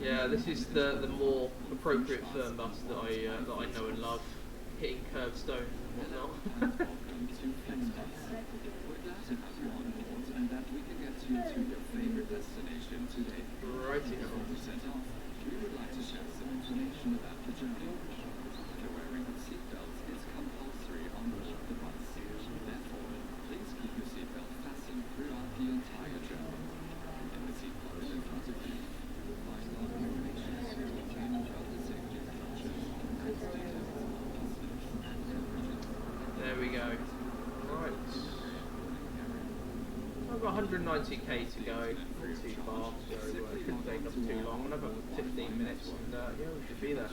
Yeah, this is the more appropriate Fernbus that I know and love, hitting curbstone and whatnot. Righty ho. We would like to share some information about the journey. The wearing of seatbelts is compulsory on board the bus. Therefore, please keep your seatbelt fastened throughout the entire journey. In the seat pocket in front of you, you'll find our information containing further safety precautions and details on bus finishes and temperatures. There we go. Right. I've got 190k to go, not too far, so it shouldn't take us too long. Another 15 minutes, and yeah, we should be there.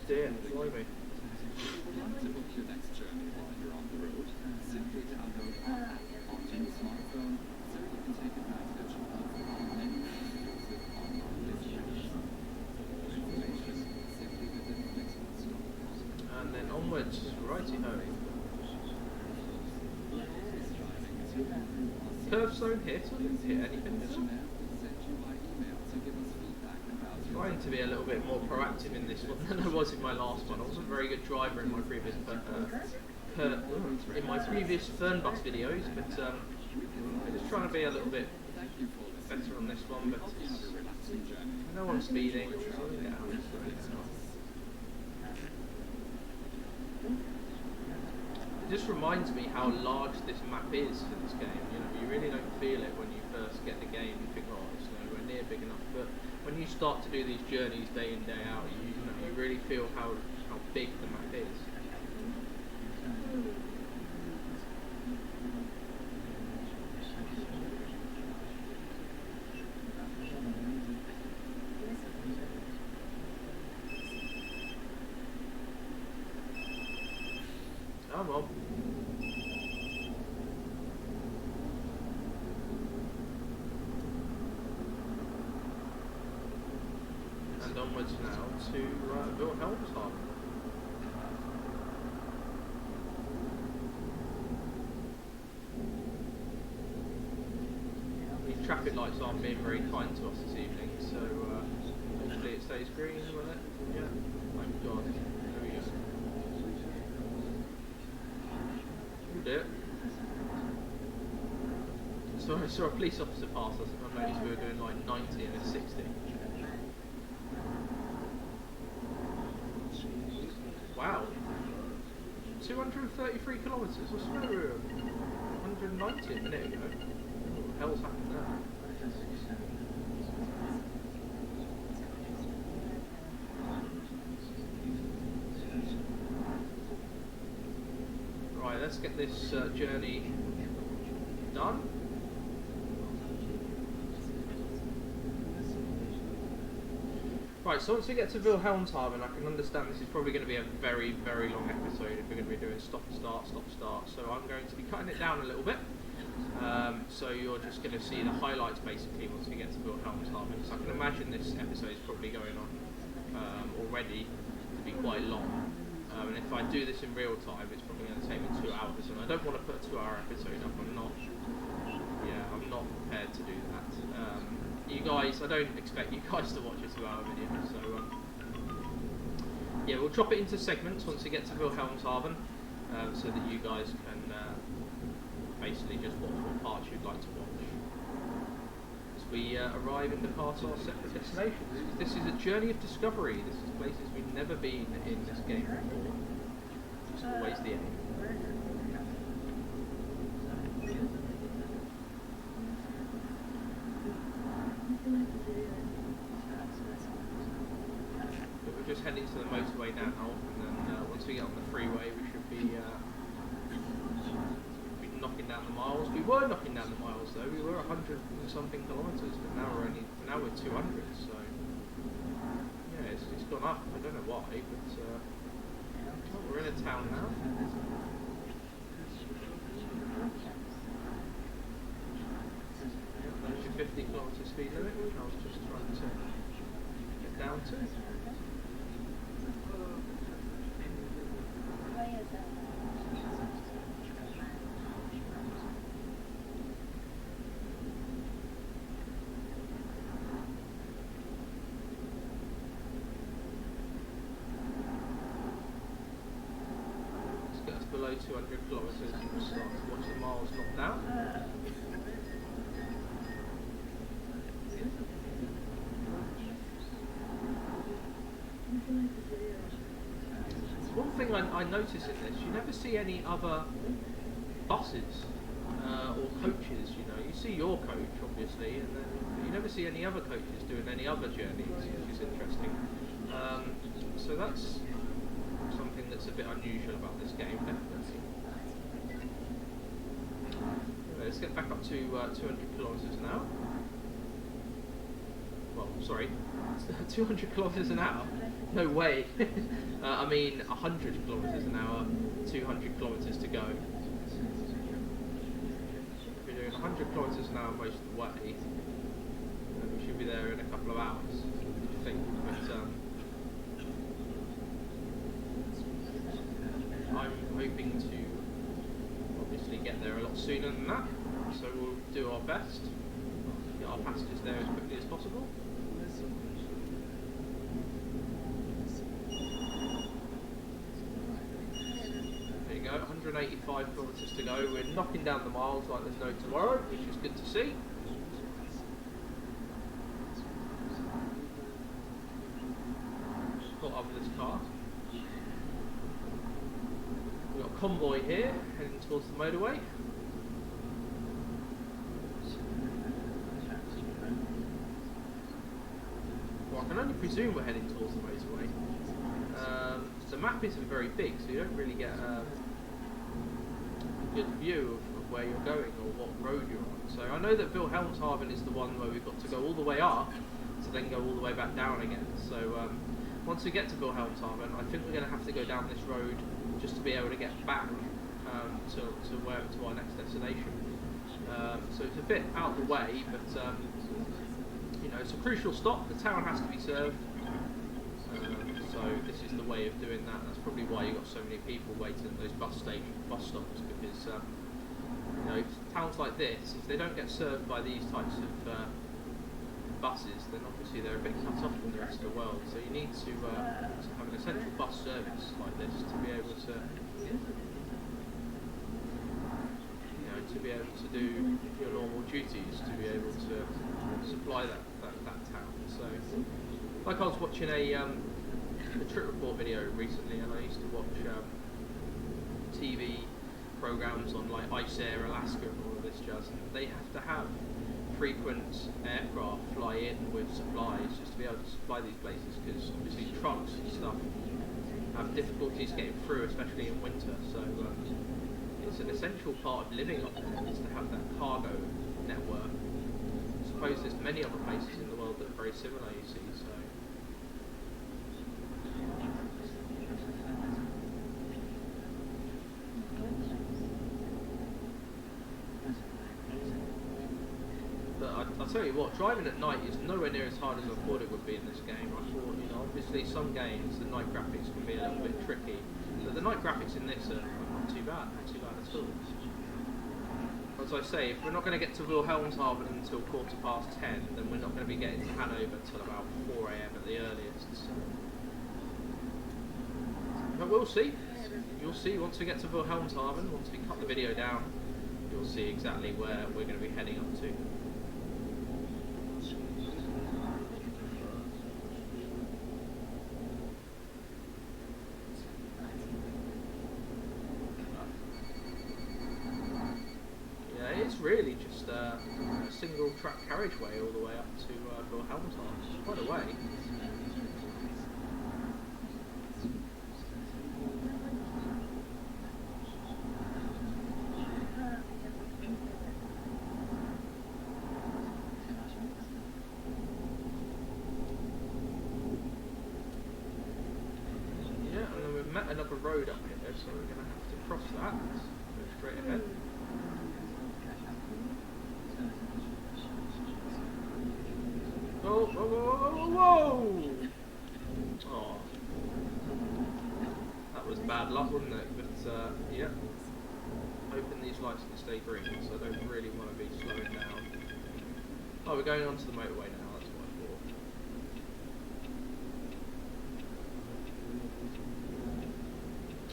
Dear, blimey. To book your next journey while you're on the road, simply download our app onto your smartphone so you can take advantage of our many exclusive online destinations. For more information, simply visit FlixBus.com. And then onwards, righty ho. Curbstone hit? I didn't hit anything, did I? Trying to be a little bit more proactive in this one than I was in my last one. I wasn't a very good driver in my previous Fernbus videos, but I'm just trying to be a little bit better on this one, but Hope you have a relaxing journey. I know I'm speeding. Slow it down, slow it down. It just reminds me how large this map is for this game. You know, you really don't feel it when you first get the game. You think, oh, it's nowhere near big enough. But when you start to do these journeys day in, day out, you know, you really feel how big the map is. Come on. And onwards now to Wilhelmshaven. These traffic lights aren't being very kind to us this evening, so hopefully it stays green, will it? Yeah. Thank God. There we go. It. So I saw a police officer pass us and I noticed we were doing like 90 and a 60. Wow. 233 kilometres, I swear we were 190 a minute ago. What the hell's happened there? Right, let's get this journey done. Right, so once we get to Wilhelmshaven, I can understand this is probably going to be a very, very long episode if we're going to be doing stop, start. So I'm going to be cutting it down a little bit. So you're just going to see the highlights basically once we get to Wilhelmshaven. So I can imagine this episode is probably going on already to be quite long. And if I do this in real time, it's probably going to take me 2 hours, and I don't want to put a 2-hour episode up. I'm not prepared to do that. You guys, I don't expect you guys to watch a 2-hour video, so yeah, we'll drop it into segments once we get to Wilhelmshaven, so that you guys can basically just watch what parts you'd like to watch as we arrive and depart our separate destinations. This is a journey of discovery. This is places we've never been in this game before. It's always the aim. But we're just heading to the motorway now, and then once we get on the freeway, we should be knocking down the miles. We were knocking down the miles though. We were 100 and something kilometres, but now we're 200. So yeah, it's gone up. I don't know why, but well, we're in a town now. 50 kilometre speed limit, which I was just trying to get down to. Let's get us below 200 kilometres and we'll start to watch the miles knock down. One thing I notice in this, you never see any other buses or coaches, you know. You see your coach, obviously, and then you never see any other coaches doing any other journeys, which is interesting. So that's something that's a bit unusual about this game, definitely. Anyway, let's get back up to 200 kilometres an hour. Well, sorry, 200 kilometres an hour? No way. I mean 100 kilometres an hour, 200 kilometres to go. We're doing 100 kilometres an hour most of the way, and we should be there in a couple of hours, I think. But I'm hoping to obviously get there a lot sooner than that, so we'll do our best, get our passengers there as quickly as possible. There you go, 185 kilometres to go. We're knocking down the miles like there's no tomorrow, which is good to see. of this car. We've got a convoy here heading towards the motorway. Well, I can only presume we're heading towards the motorway. The map isn't very big, so you don't really get a good view of where you're going or what road you're on. So I know that Wilhelmshaven is the one where we've got to go all the way up to then go all the way back down again. So once we get to Wilhelmshaven, I think we're going to have to go down this road just to be able to get back to our next destination. So it's a bit out of the way, but you know, it's a crucial stop. The town has to be served. So this is the way of doing that. That's probably why you've got so many people waiting at those bus stops, because you know, towns like this, if they don't get served by these types of buses, then obviously they're a bit cut off from the rest of the world. So you need to have an essential bus service like this to be able to, you know, to be able to do your normal duties, to be able to supply that town. So, like I was watching a trip report video recently, and I used to watch TV programs on like Ice Air Alaska and all of this jazz, and they have to have frequent aircraft fly in with supplies just to be able to supply these places, because obviously trucks and stuff have difficulties getting through, especially in winter. So it's an essential part of living up there, is to have that cargo network. I suppose there's many other places in the world that are very similar, you see. So I'll tell you what, driving at night is nowhere near as hard as I thought it would be in this game. I thought, you know, obviously some games the night graphics can be a little bit tricky, but the night graphics in this are not too bad at all. As I say, if we're not going to get to Wilhelmshaven until 10:15, then we're not going to be getting to Hannover until about 4 AM at the earliest. So. But we'll see. You'll see once we get to Wilhelmshaven, once we cut the video down, you'll see exactly where we're going to be heading up to. It's really just a single track carriageway all the way up to Wilhelmshaven. Quite a way. Yeah, and then we've met another road up here, so we're going to have to cross that. Go straight ahead. Whoa, whoa, whoa, whoa! Oh, that was bad luck, wasn't it? But yeah, hoping these lights can stay green, so I don't really want to be slowing down. Oh, we're going onto the motorway now. That's what I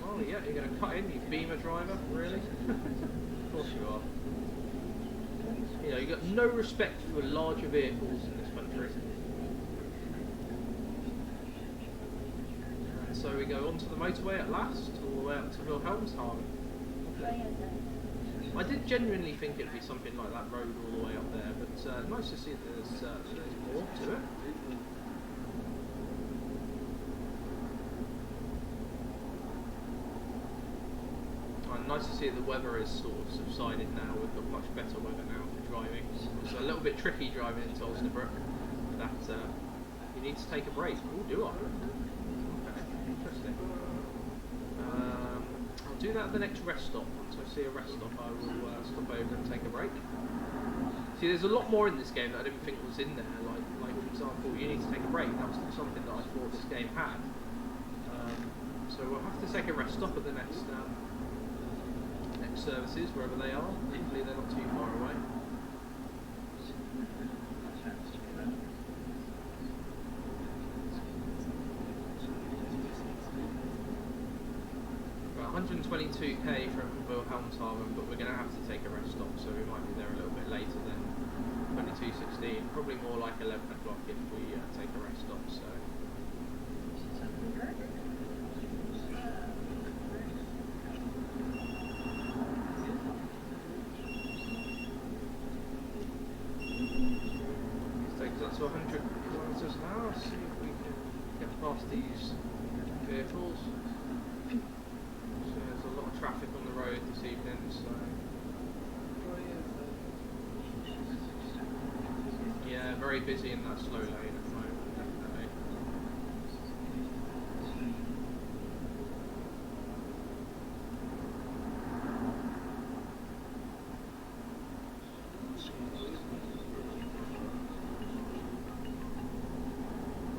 thought. Oh yeah, you're going to cut in, you beamer driver, really? Of course you are. You know, you've got no respect for larger vehicles in this country. And so we go onto the motorway at last, all the way up to Wilhelmshaven. I did genuinely think it'd be something like that road all the way up there, but nice to see that there's more to it. Nice to see that the weather is sort of subsided now. We've got much better weather now for driving. It's a little bit tricky driving into Osnabrück. That you need to take a break. Oh, do I? Okay, interesting. I'll do that at the next rest stop. Once I see a rest stop, I will stop over and take a break. See, there's a lot more in this game that I didn't think was in there. Like for example, you need to take a break. That was something that I thought this game had. So we'll have to take a rest stop at the next services, wherever they are. Hopefully they're not too far away. About 122k from Wilhelmshaven, but we're going to have to take a rest stop, so we might be there a little bit later than 22:16. Probably more like 11 o'clock if we take a rest stop. So kilometres an hour. See if we can get past these vehicles. So there's a lot of traffic on the road this evening, so yeah, very busy in that slow lane at the moment, definitely.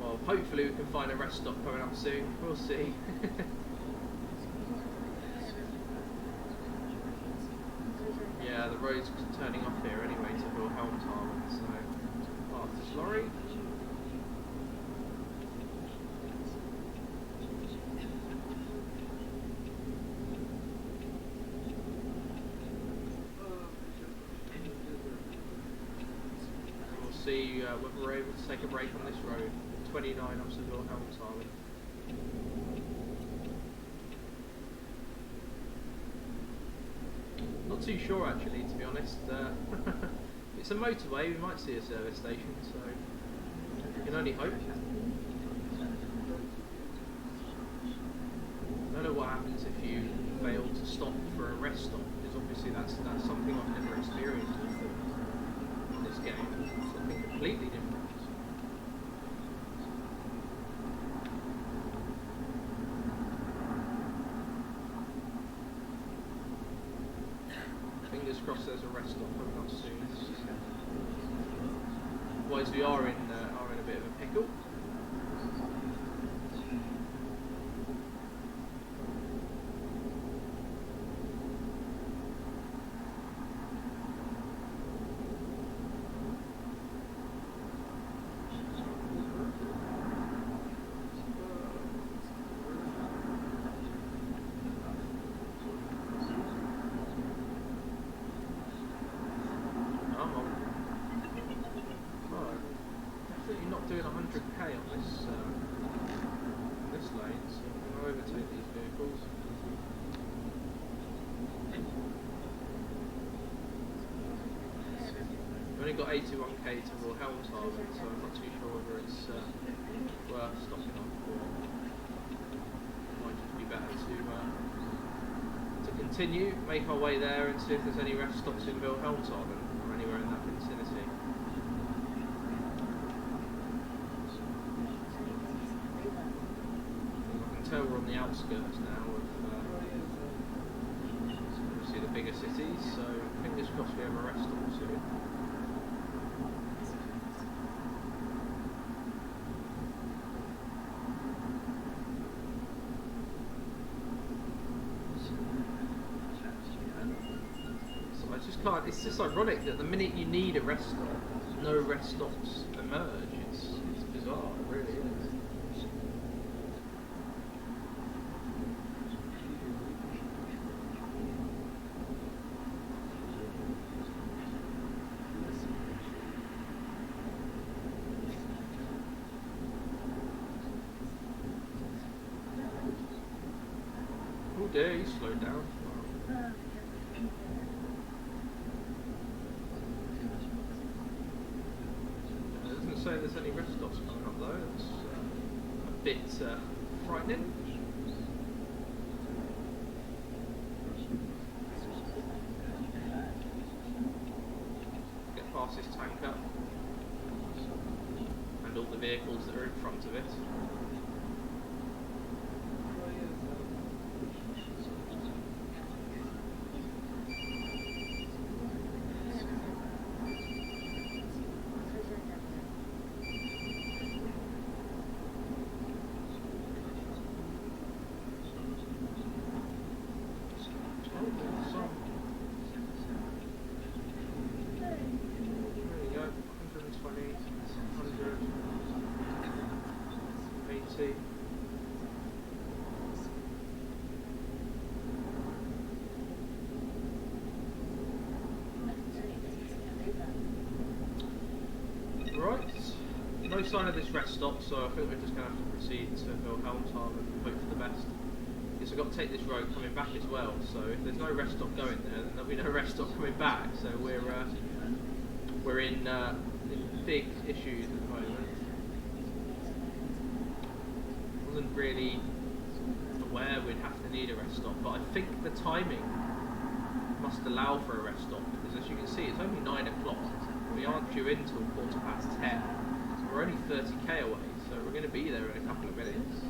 Well, hopefully we can find a rest stop coming up soon. We'll see. Yeah, the road's turning off here anyway to Wilhelmshaven, so past this lorry. And we'll see whether we're able to take a break on this road. 29 up to Wilhelmshaven. Not too sure actually, to be honest. It's a motorway, we might see a service station, so we can only hope. I don't know what happens if you fail to stop for a rest stop, because obviously that's something I've never experienced in this game. Something completely different. Fingers crossed there's a rest stop coming up soon. Otherwise we are in a bit of a pickle. Definitely not doing 100k on this lane, so I'm going to overtake these vehicles. We've only got 81k to Wilhelmshaven, so I'm not too sure whether it's worth stopping off, or it might just be better to continue, make our way there and see if there's any rest stops in Wilhelmshaven or anywhere in that vicinity. We're on the outskirts now of obviously the bigger cities, so fingers crossed we have a rest stop soon. So I just can't, it's just ironic that the minute you need a rest stop, no rest stops emerge. It's bizarre, it really is. Oh dear, he slowed down. It doesn't say there's any rest stops coming up though, it's a bit frightening. Get past this tanker and all the vehicles that are in front of it. Right, no sign of this rest stop, so I think we're just going to have to proceed to Wilhelmshaven and hope for the best. Because I've got to take this road coming back as well, so if there's no rest stop going there, then there'll be no rest stop coming back, so we're in big issues at the moment. wasn't really aware we'd have to need a rest stop, but I think the timing must allow for a rest stop, because as you can see it's only 9 o'clock. We aren't due in till 10:15. We're only 30k away, so we're going to be there in a couple of minutes.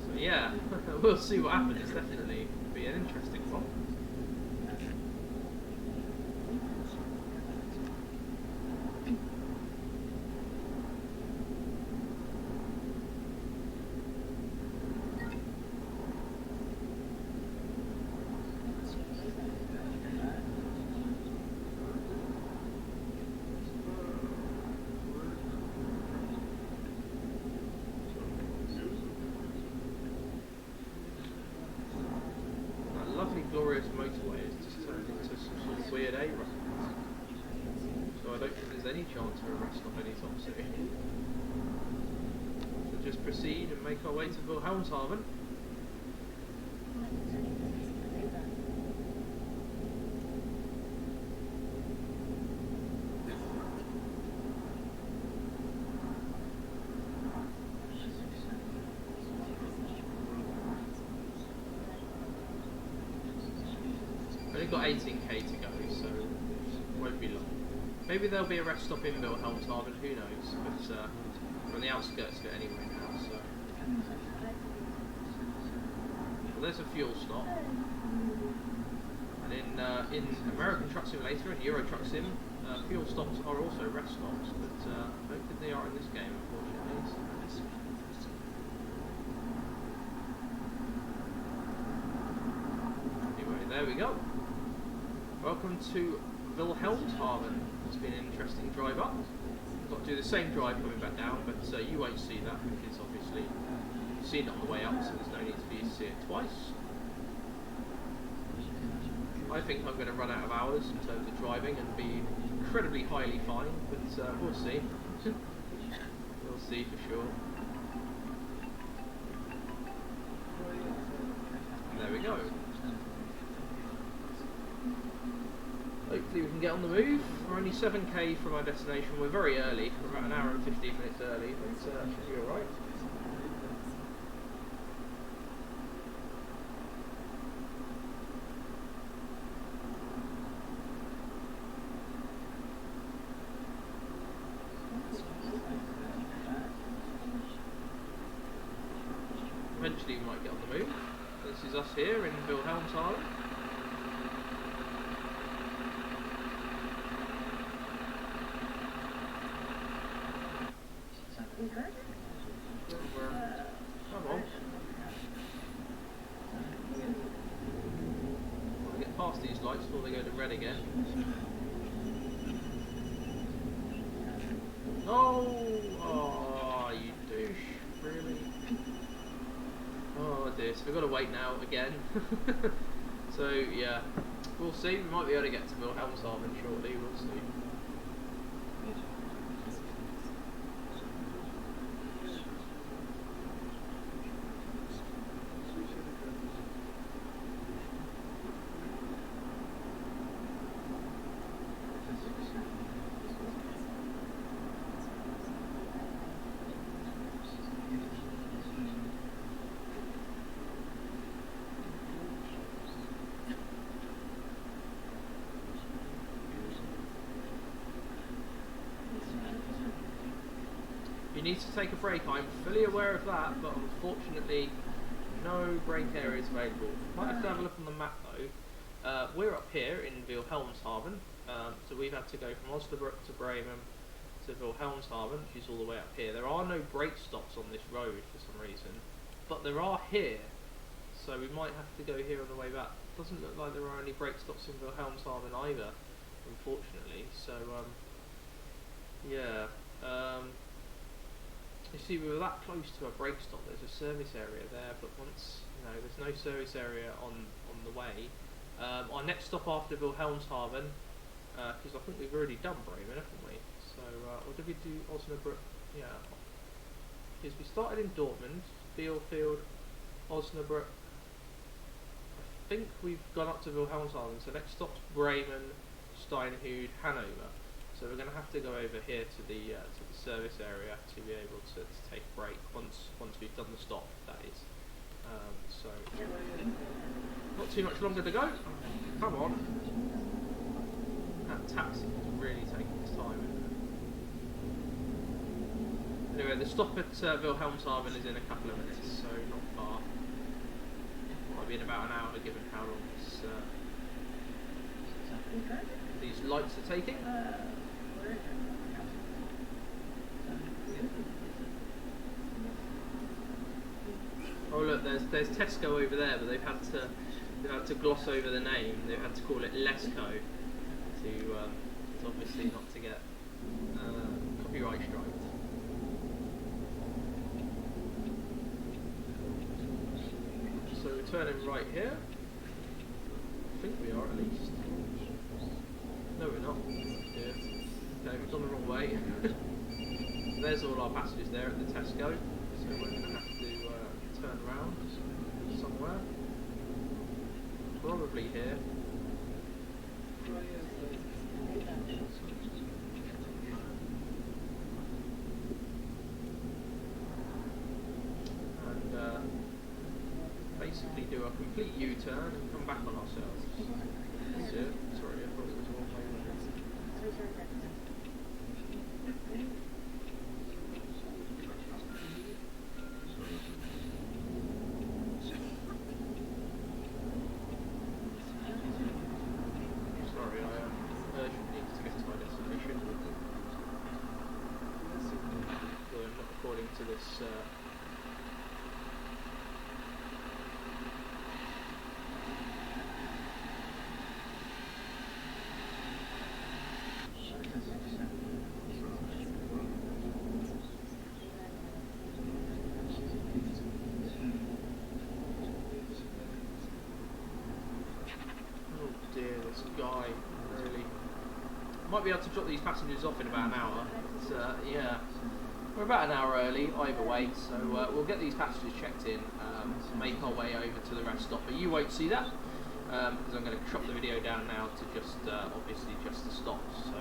So yeah, we'll see what happens. It's definitely be an interesting one. Glorious motorway has just turned into some sort of weird A-run. So I don't think there's any chance of a rest stop anytime soon. So just proceed and make our way to Wilhelmshaven. Only got 18k to go, so it won't be long. Maybe there'll be a rest stop in Wilhelmshaven, who knows? But we're on the outskirts of it anyway now, so. Well, there's a fuel stop. And in American Truck Simulator and Euro Truck Sim, fuel stops are also rest stops, but I don't think they are in this game, unfortunately. So. Anyway, there we go. Welcome to Wilhelmshaven. It's been an interesting drive up. I've got to do the same drive coming back down, but you won't see that because obviously you've seen it on the way up, so there's no need for you to see it twice. I think I'm going to run out of hours in terms of driving and be incredibly highly fined, but we'll see. We'll see for sure. And there we go. Hopefully we can get on the move. We're only 7k from our destination. We're very early. We're about an hour and 15 minutes early, but should be alright. Eventually we might get on the move. This is us here in Wilhelmshaven. Come on. I'll get past these lights before they go to red again. Oh! Oh, you douche. Really? Oh dear, so we've got to wait now again. So yeah, we'll see. We might be able to get to Wilhelmshaven shortly, we'll see. You need to take a break, I'm fully aware of that, but unfortunately no break areas available. Might have to have a look on the map though. We're up here in Wilhelmshaven, so we've had to go from Osnabrück to Bremen to Wilhelmshaven, which is all the way up here. There are no brake stops on this road for some reason, but there are here, so we might have to go here on the way back. Doesn't look like there are any brake stops in Wilhelmshaven either, unfortunately, so yeah. You see, we were that close to a brake stop. There's a service area there, but once there's no service area on the way. Our next stop after Wilhelmshaven, because I think we've already done Bremen, haven't we? So, or did we do Osnabrück? Yeah, because we started in Dortmund, Bielefeld, Osnabrück. I think we've gone up to Wilhelmshaven. So next stop's Bremen, Steinhude, Hannover. So So we're going to have to go over here to the service area to be able to take a break once we've done the stop, that is. So not too much longer to go. Come on. That taxi is really taking its time. Anyway, the stop at Wilhelmshaven is in a couple of minutes, so not far. Might be in about an hour, given how long these lights are taking. Oh look, there's Tesco over there, but they've had to gloss over the name. They've had to call it Lesco to obviously not to get copyright striked. So we're turning right here. I think we are at least. No, we're not. Yeah. Okay, we've gone the wrong way. There's all our passengers there at the Tesco. So we're going to have to turn around somewhere. Probably here. And basically do a complete U-turn and come back on ourselves. That's it. Sorry, I thought it was the wrong way. Sorry, I urgently need to get to my destination. Not according to this. This guy really might be able to drop these passengers off in about an hour. But, yeah, we're about an hour early either way, so we'll get these passengers checked in, make our way over to the rest stop. But you won't see that because I'm going to chop the video down now to just obviously just the stops. So.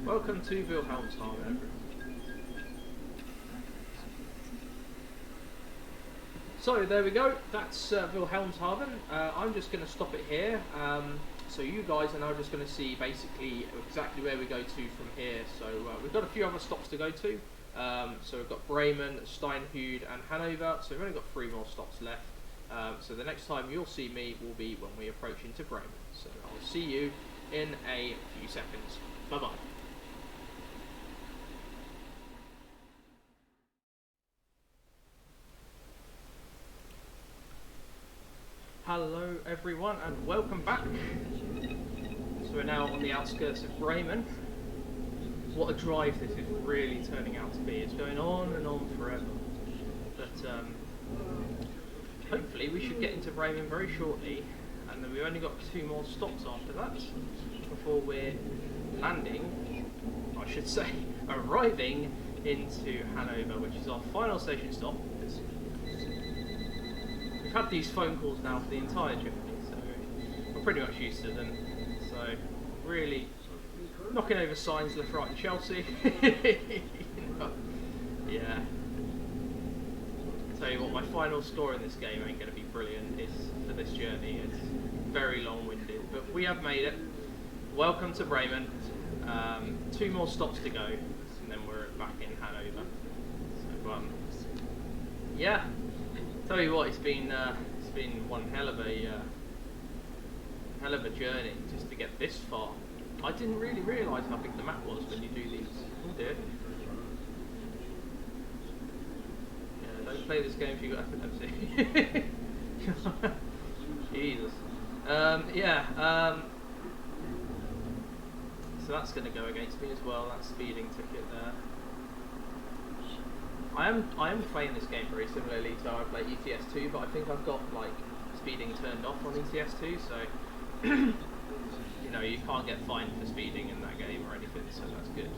Welcome to Wilhelmshaven. So there we go, that's Wilhelmshaven. I'm just going to stop it here. So you guys are now just going to see basically exactly where we go to from here. So we've got a few other stops to go to. So we've got Bremen, Steinhude and Hannover. So we've only got 3 more stops left. So the next time you'll see me will be when we approach into Bremen. So I'll see you in a few seconds. Bye bye. Hello everyone and welcome back. So we're now on the outskirts of Bremen. What a drive this is really turning out to be. It's going on and on forever. But hopefully we should get into Bremen very shortly, and then we've only got 2 more stops after that before we're landing, I should say, arriving into Hannover, which is our final station stop. We've had these phone calls now for the entire journey, so we're pretty much used to them. So really knocking over signs left, right and Chelsea. Yeah. I tell you what, my final score in this game ain't going to be brilliant. It's for this journey. It's very long-winded, but we have made it. Welcome to Bremen. 2 more stops to go, and then we're back in Hannover. So yeah. Tell you what, it's been one hell of a journey just to get this far. I didn't really realise how big the map was when you do these. Oh dear. Yeah, don't play this game if you've got epilepsy. Jesus. Yeah. So that's going to go against me as well. That speeding ticket there. I am playing this game very similarly to how I play ETS2, but I think I've got like speeding turned off on ETS2, so you no, you can't get fined for speeding in that game or anything, so that's good.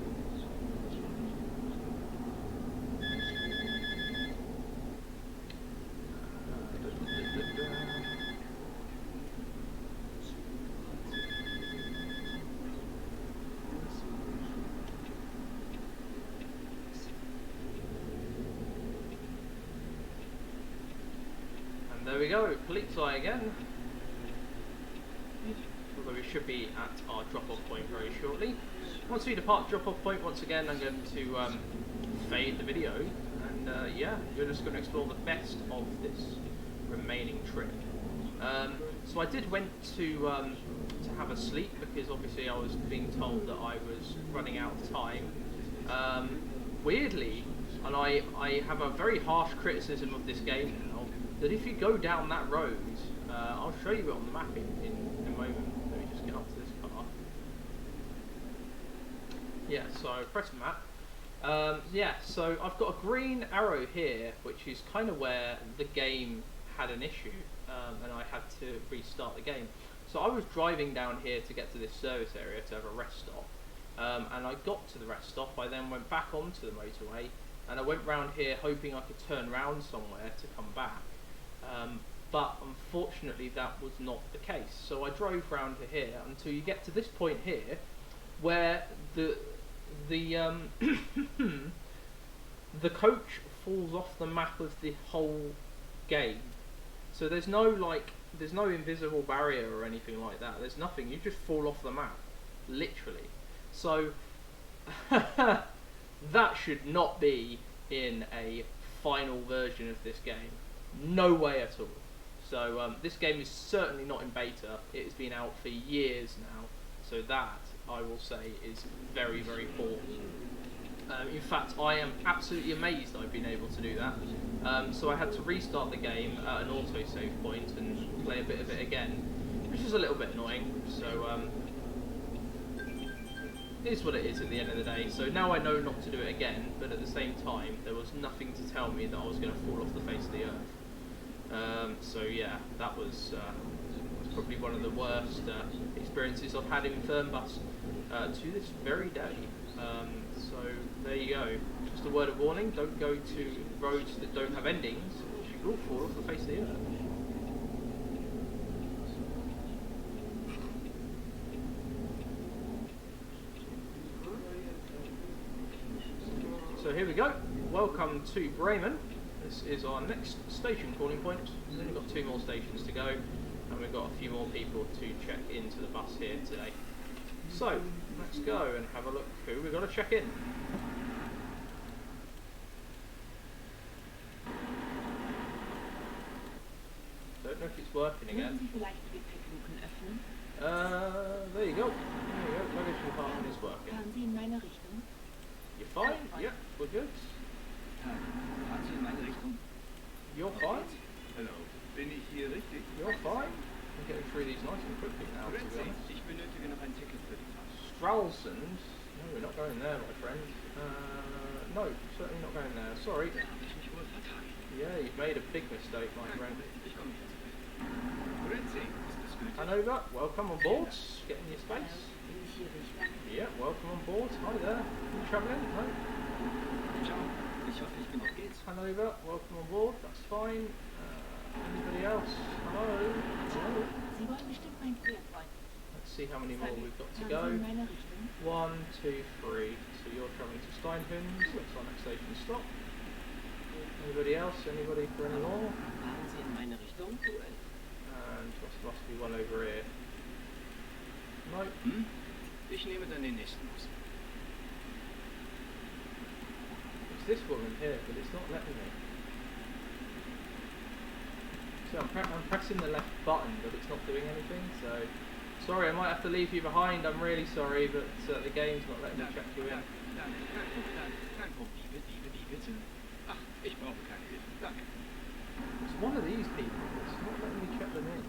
There we go, FlixBus again. Although we should be at our drop-off point very shortly. Once we depart drop-off point, once again I'm going to fade the video, and yeah, we're just going to explore the best of this remaining trip. So I did went to have a sleep, because obviously I was being told that I was running out of time. Weirdly, and I have a very harsh criticism of this game now, that if you go down that road, I'll show you it on the map in a moment. Let me just get up to this car. Yeah, so press map. Yeah, so I've got a green arrow here, which is kind of where the game had an issue, and I had to restart the game. So I was driving down here to get to this service area to have a rest stop, and I got to the rest stop. I then went back onto the motorway, and I went round here hoping I could turn round somewhere to come back. But unfortunately that was not the case. So I drove round to here until you get to this point here, where the the coach falls off the map of the whole game. So there's no invisible barrier or anything like that. There's nothing. You just fall off the map, literally. So that should not be in a final version of this game. No way at all. So this game is certainly not in beta. It has been out for years now. So that, I will say, is very, very poor. In fact, I am absolutely amazed I've been able to do that. So I had to restart the game at an autosave point and play a bit of it again, which is a little bit annoying. So it is what it is at the end of the day. So now I know not to do it again, but at the same time, there was nothing to tell me that I was going to fall off the face of the earth. So yeah, that was probably one of the worst experiences I've had in Fernbus to this very day. So there you go. Just a word of warning: don't go to roads that don't have endings. You will fall off the face of the earth. So here we go. Welcome to Bremen. This is our next station calling point. We've only got 2 more stations to go, and we've got a few more people to check into the bus here today. So let's go and have a look who we've got to check in. Don't know if it's working again. There you go. Luggage compartment is working. You're fine? Yep, we're good. You're fine? Hello. Bin ich hier richtig? You're fine? I'm getting through these nice and quickly now, to be honest. Ich benötige noch ein Ticket für die Fahrt. Stralsund? No, we're not going there, my friend. No, certainly not going there. Sorry. Yeah, you've made a big mistake, my friend. Hannover, welcome on board. Get in your space. Yeah, welcome on board. Hi there. You travelling? No? Hannover, welcome on board. That's fine. Anybody else? Hello? Hello? Let's see how many more we've got to go. 1, 2, 3. So you're travelling to Steinhund. That's our next station stop. Anybody else? Anybody for any more? And must be one over here. No. Ich nehme dann den nächsten Bus. It's this woman here, but it's not letting me. So I'm pressing the left button, but it's not doing anything. So sorry, I might have to leave you behind. I'm really sorry, but the game's not letting me check you in. It's one of these people. It's not letting me check them in.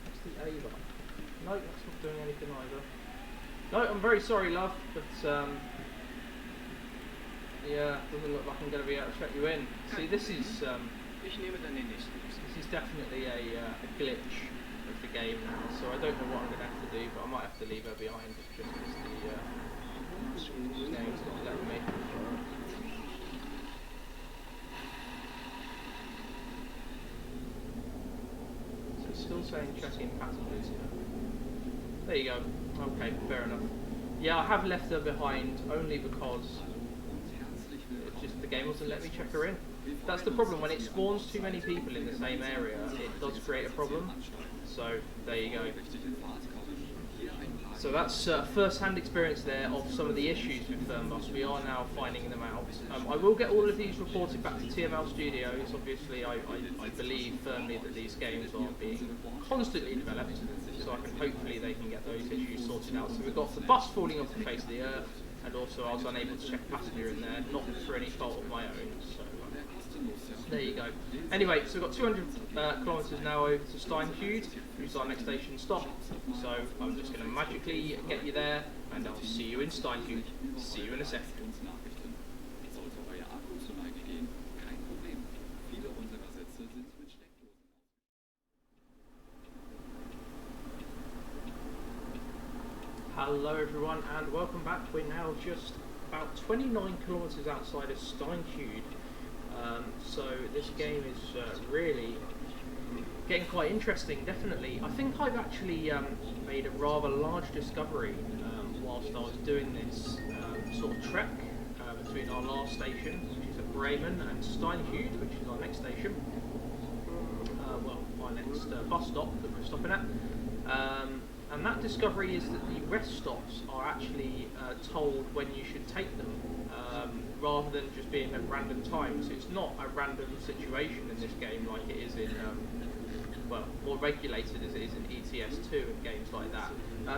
That's the A button. No, that's not doing anything either. No, I'm very sorry, love, but yeah, doesn't look like I'm going to be able to check you in. See, this is definitely a glitch of the game now, so I don't know what I'm going to have to do, but I might have to leave her behind just because the game's not letting me. So it's still saying check-in passengers. There you go. Okay, fair enough. Yeah, I have left her behind only because it's just the game wasn't letting me check her in. That's the problem, when it spawns too many people in the same area, it does create a problem. So, there you go. So that's first-hand experience there of some of the issues with Fernbus. We are now finding them out. I will get all of these reported back to TML Studios. Obviously, I believe firmly that these games are being constantly developed, so I can hopefully they can get those issues sorted out. So we've got the bus falling off the face of the earth, and also I was unable to check passenger in there, not for any fault of my own. So there you go. Anyway, so we've got 200 kilometres now over to Steinhude, which is our next station stop. So I'm just going to magically get you there, and I'll see you in Steinhude. See you in a second. Hello everyone, and welcome back. We're now just about 29 kilometres outside of Steinhude. So this game is really getting quite interesting, definitely. I think I've actually made a rather large discovery whilst I was doing this sort of trek between our last station, which is at Bremen, and Steinhude, which is our next station. Well, our next bus stop that we're stopping at. And that discovery is that the rest stops are actually told when you should take them, rather than just being at random times. It's not a random situation in this game like it is in, well, more regulated as it is in ETS2 and games like that.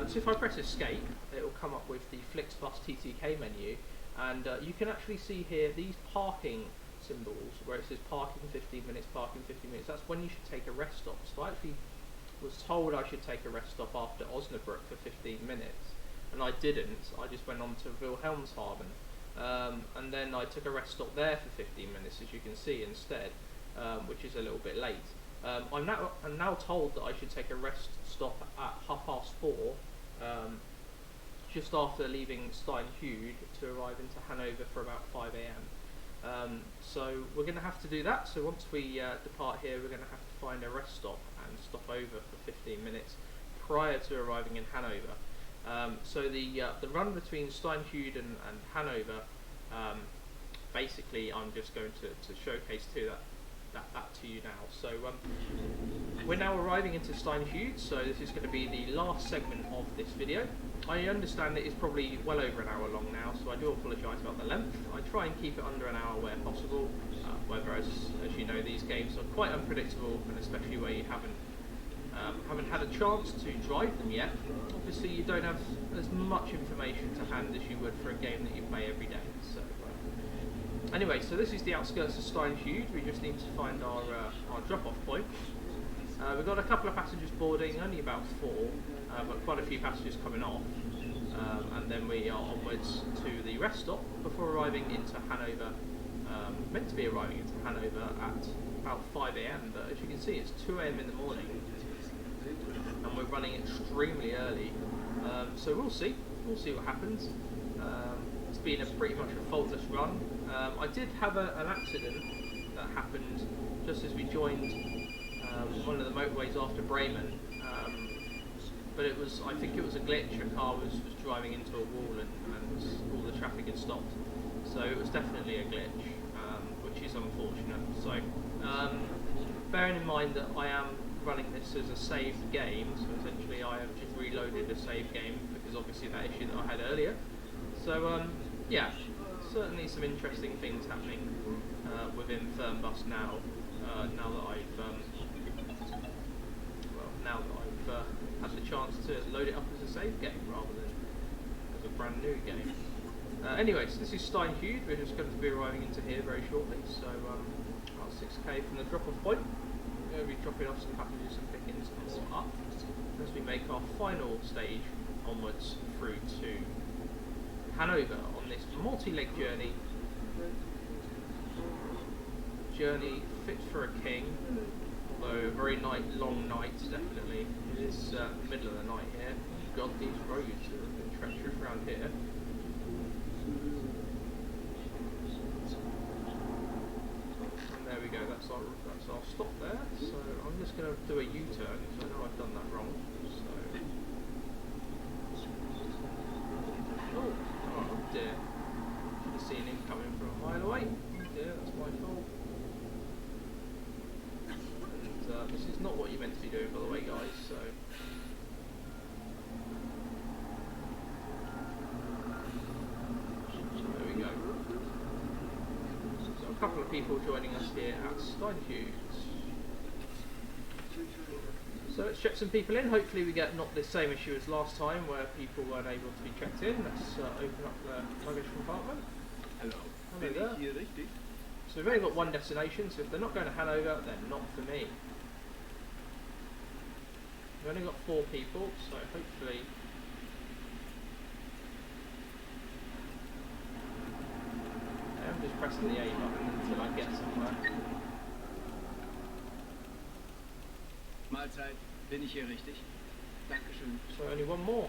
So if I press escape, it will come up with the FlixBus TTK menu, and you can actually see here these parking symbols where it says parking 15 minutes, parking 15 minutes. That's when you should take a rest stop. So I actually was told I should take a rest stop after Osnabrück for 15 minutes, and I didn't. I just went on to Wilhelmshaven, and then I took a rest stop there for 15 minutes, as you can see, instead, which is a little bit late. I'm now told that I should take a rest stop at 4:30, just after leaving Steinhude to arrive into Hanover for about 5 AM. So we're going to have to do that. So once we depart here, we're going to have to find a rest stop and stop over for 15 minutes prior to arriving in Hanover. So the run between Steinhude and Hanover, basically I'm just going to showcase that to you now. So we're now arriving into Steinhude, so this is going to be the last segment of this video. I understand it is probably well over an hour long now, so I do apologise about the length. I try and keep it under an hour where possible, whether as you know, these games are quite unpredictable, and especially where you haven't had a chance to drive them yet. Obviously you don't have as much information to hand as you would for a game that you play every day. So anyway, so this is the outskirts of Steinhude. We just need to find our drop-off point. We've got a couple of passengers boarding, only about 4, but quite a few passengers coming off. And then we are onwards to the rest stop before arriving into Hanover. Meant to be arriving into Hanover at about 5 AM, but as you can see it's 2 AM in the morning, and we're running extremely early. So we'll see what happens. It's been a pretty much a faultless run. I did have an accident that happened just as we joined one of the motorways after Bremen, but I think it was a glitch. A car was driving into a wall and all the traffic had stopped, so it was definitely a glitch, which is unfortunate. So bearing in mind that I am running this as a saved game, so essentially I have just reloaded a saved game because obviously that issue that I had earlier. So yeah, certainly some interesting things happening within Fernbus now. Now that I've had the chance to load it up as a save game rather than as a brand new game. Anyway, so this is Steinhude. We're just going to be arriving into here very shortly. So about 6k from the drop-off point. We're going to be dropping off some passengers and pick-ins and more up as we make our final stage onwards through to Hanover on this multi-leg journey fit for a king, So very long night, definitely. It is middle of the night here. God, these roads have been treacherous around here. And there we go. That's our stop there. So I'm just going to do a U-turn because I know I've done that wrong. So oh dear! Should have seen him coming from a mile away. Oh dear, that's my fault. And this is not what you're meant to be doing, by the way, guys. So. There we go. So a couple of people joining us here at Steinhues. So let's check some people in. Hopefully we get not the same issue as last time where people weren't able to be checked in. Let's open up the luggage compartment. Hello. Hello there. So we've only got one destination, so if they're not going to Hanover, they're not for me. We've only got 4 people, so hopefully... I'm just pressing the A button until I get somewhere. Mahlzeit, bin ich hier richtig? Dankeschön. So only one more.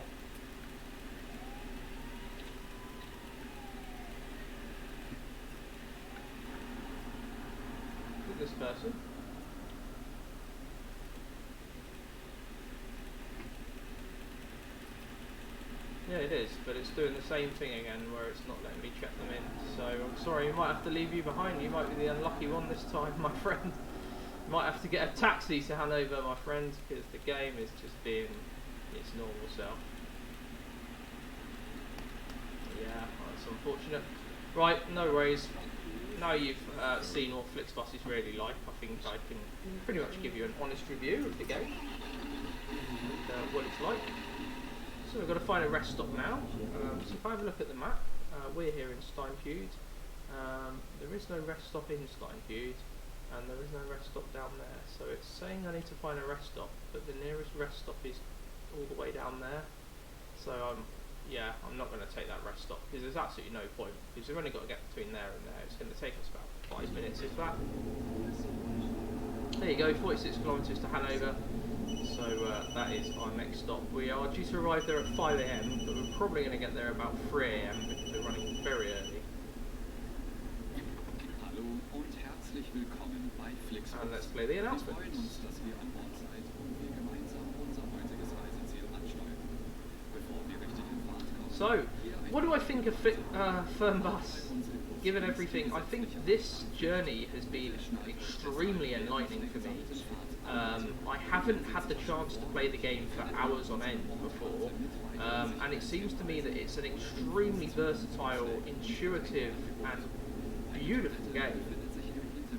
Look at this person. Yeah, it is, but it's doing the same thing again where it's not letting me check them in. So I'm sorry, we might have to leave you behind. You might be the unlucky one this time, my friend. You might have to get a taxi to Hannover, my friend, because the game is just being its normal self. Yeah, that's unfortunate. Right, no worries. Now you've seen what FlixBus is really like, I think I can pretty much give you an honest review of the game and what it's like. So we've got to find a rest stop now. So if I have a look at the map, we're here in Steinhues. There is no rest stop in Steinhues, and there is no rest stop down there. So it's saying I need to find a rest stop, but the nearest rest stop is all the way down there. So yeah, I'm not going to take that rest stop because there's absolutely no point, because we've only got to get between there and there. It's going to take us about 5 minutes, if that. There you go, 46 kilometres to Hanover. So that is our next stop. We are due to arrive there at 5 AM, but we're probably going to get there about 3 AM because we're running very early. Hallo und herzlich willkommen bei FlixBus. And let's play the Wir announcements. freuen uns, dass ihr an Bord seid und wir gemeinsam unser heutiges Reiseziel ansteuern. Bevor wir richtig in Fahrt kommen, So, what do I think of Fernbus? Given everything, I think this journey has been extremely enlightening for me. I haven't had the chance to play the game for hours on end before, and it seems to me that it's an extremely versatile, intuitive and beautiful game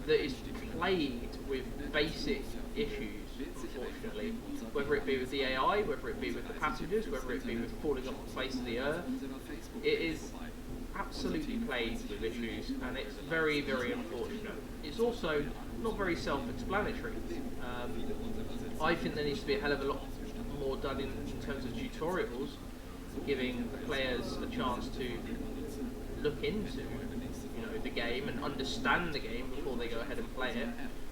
that is plagued with basic issues, unfortunately. Whether it be with the AI, whether it be with the passengers, whether it be with falling off the face of the earth, it is absolutely plagued with issues, and it's very, very unfortunate. It's also not very self-explanatory. I think there needs to be a hell of a lot more done in terms of tutorials, giving the players a chance to look into, the game and understand the game before they go ahead and play it.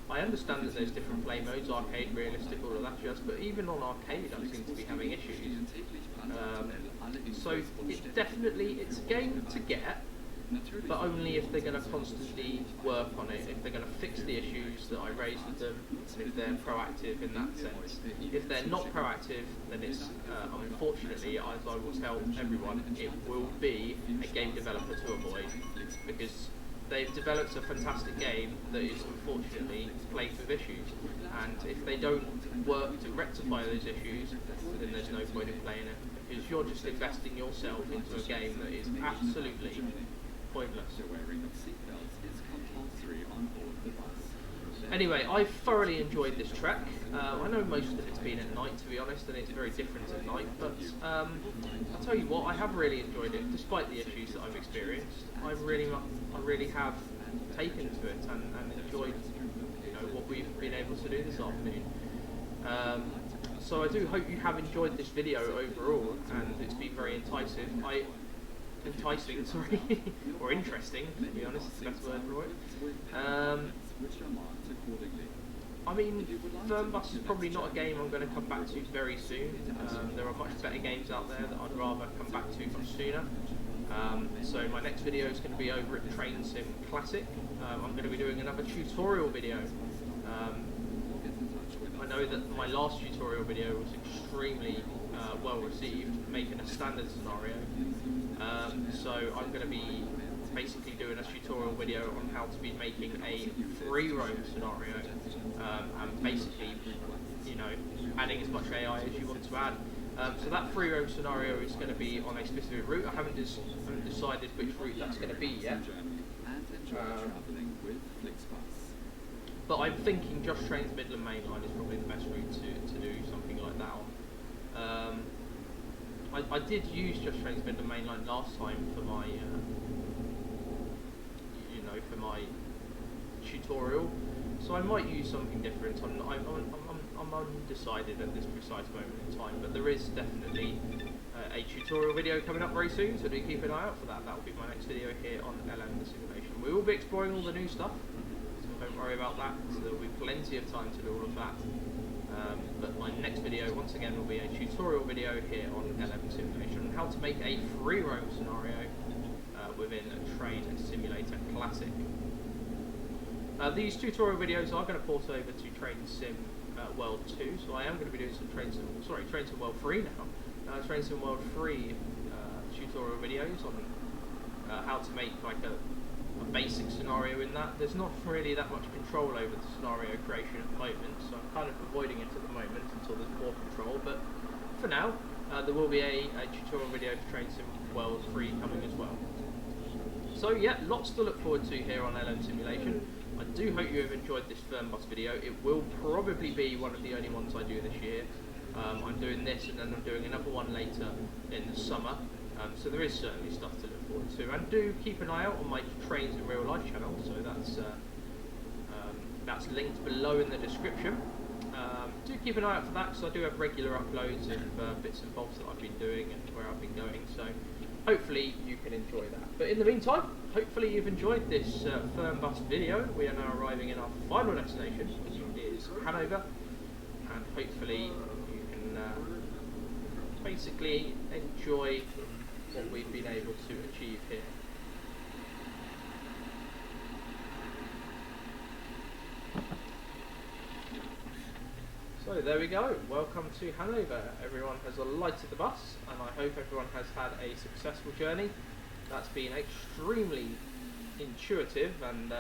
I understand that there's different play modes, arcade, realistic, all of that jazz, but even on arcade I seem to be having issues. So it's a game to get, but only if they're going to constantly work on it, if they're going to fix the issues that I raised with them, and if they're proactive in that sense. If they're not proactive, then it's, unfortunately, as I will tell everyone, it will be a game developer to avoid, because they've developed a fantastic game that is unfortunately plagued with issues, and if they don't work to rectify those issues, then there's no point in playing it, because you're just investing yourself into a game that is absolutely pointless. Anyway, I've thoroughly enjoyed this trek. I know most of it's been at night, to be honest, and it's very different at night, but I'll tell you what, I have really enjoyed it, despite the issues that I've experienced. I really have taken to it and enjoyed what we've been able to do this afternoon. So I do hope you have enjoyed this video overall, and it's been very enticing, or interesting, to be honest, is the best word for it. I mean, Fernbus is probably not a game I'm going to come back to very soon. There are much better games out there that I'd rather come back to much sooner. So my next video is going to be over at Train Sim Classic. I'm going to be doing another tutorial video. I know that my last tutorial video was extremely well received, making a standard scenario. So I'm going to be basically doing a tutorial video on how to be making a free roam scenario, and basically, you know, adding as much AI as you want to add. So that free roam scenario is going to be on a specific route. I haven't decided which route that's going to be yet. But I'm thinking Just Train's Midland Main Line is probably the best route to do something like that on. I did use Just Train's Midland Main Line last time for my, for my tutorial, so I might use something different. I'm undecided at this precise moment in time, but there is definitely a tutorial video coming up very soon, so do keep an eye out for that. That will be my next video here on LM the Simulation. We will be exploring all the new stuff, so don't worry about that. So there will be plenty of time to do all of that. But my next video, once again, will be a tutorial video here on LM Simulation on how to make a free roam scenario within a Train Simulator Classic. These tutorial videos are going to port over to Train Sim World 2, so I am going to be doing some Train Sim World 3 now. Train Sim World 3 tutorial videos on how to make like a basic scenario in that. There's not really that much control over the scenario creation at the moment, so I'm kind of avoiding it at the moment until there's more control, but for now there will be a tutorial video for Train Sim World 3 coming as well. So yeah, lots to look forward to here on LM Simulation. I do hope you have enjoyed this Fernbus video. It will probably be one of the only ones I do this year. I'm doing this and then I'm doing another one later in the summer. So there is certainly stuff to look forward to. And do keep an eye out on my Trains in Real Life channel. So that's linked below in the description. Do keep an eye out for that, because I do have regular uploads of bits and bobs that I've been doing and where I've been going. So hopefully you can enjoy that. But in the meantime, hopefully you've enjoyed this Fernbus video. We are now arriving in our final destination, which is Hannover, and hopefully you can basically enjoy what we've been able to achieve here. So there we go, welcome to Hannover. Everyone has alighted the bus, and I hope everyone has had a successful journey. That's been an extremely intuitive and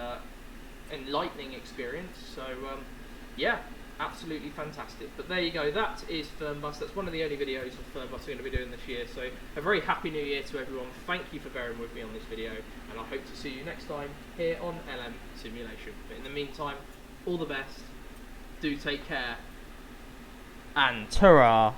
enlightening experience, so yeah, absolutely fantastic. But there you go, that is Fernbus. That's one of the only videos of Fernbus I'm going to be doing this year, so a very happy new year to everyone. Thank you for bearing with me on this video, and I hope to see you next time here on LM Simulation. But in the meantime, all the best, do take care, and ta-ra!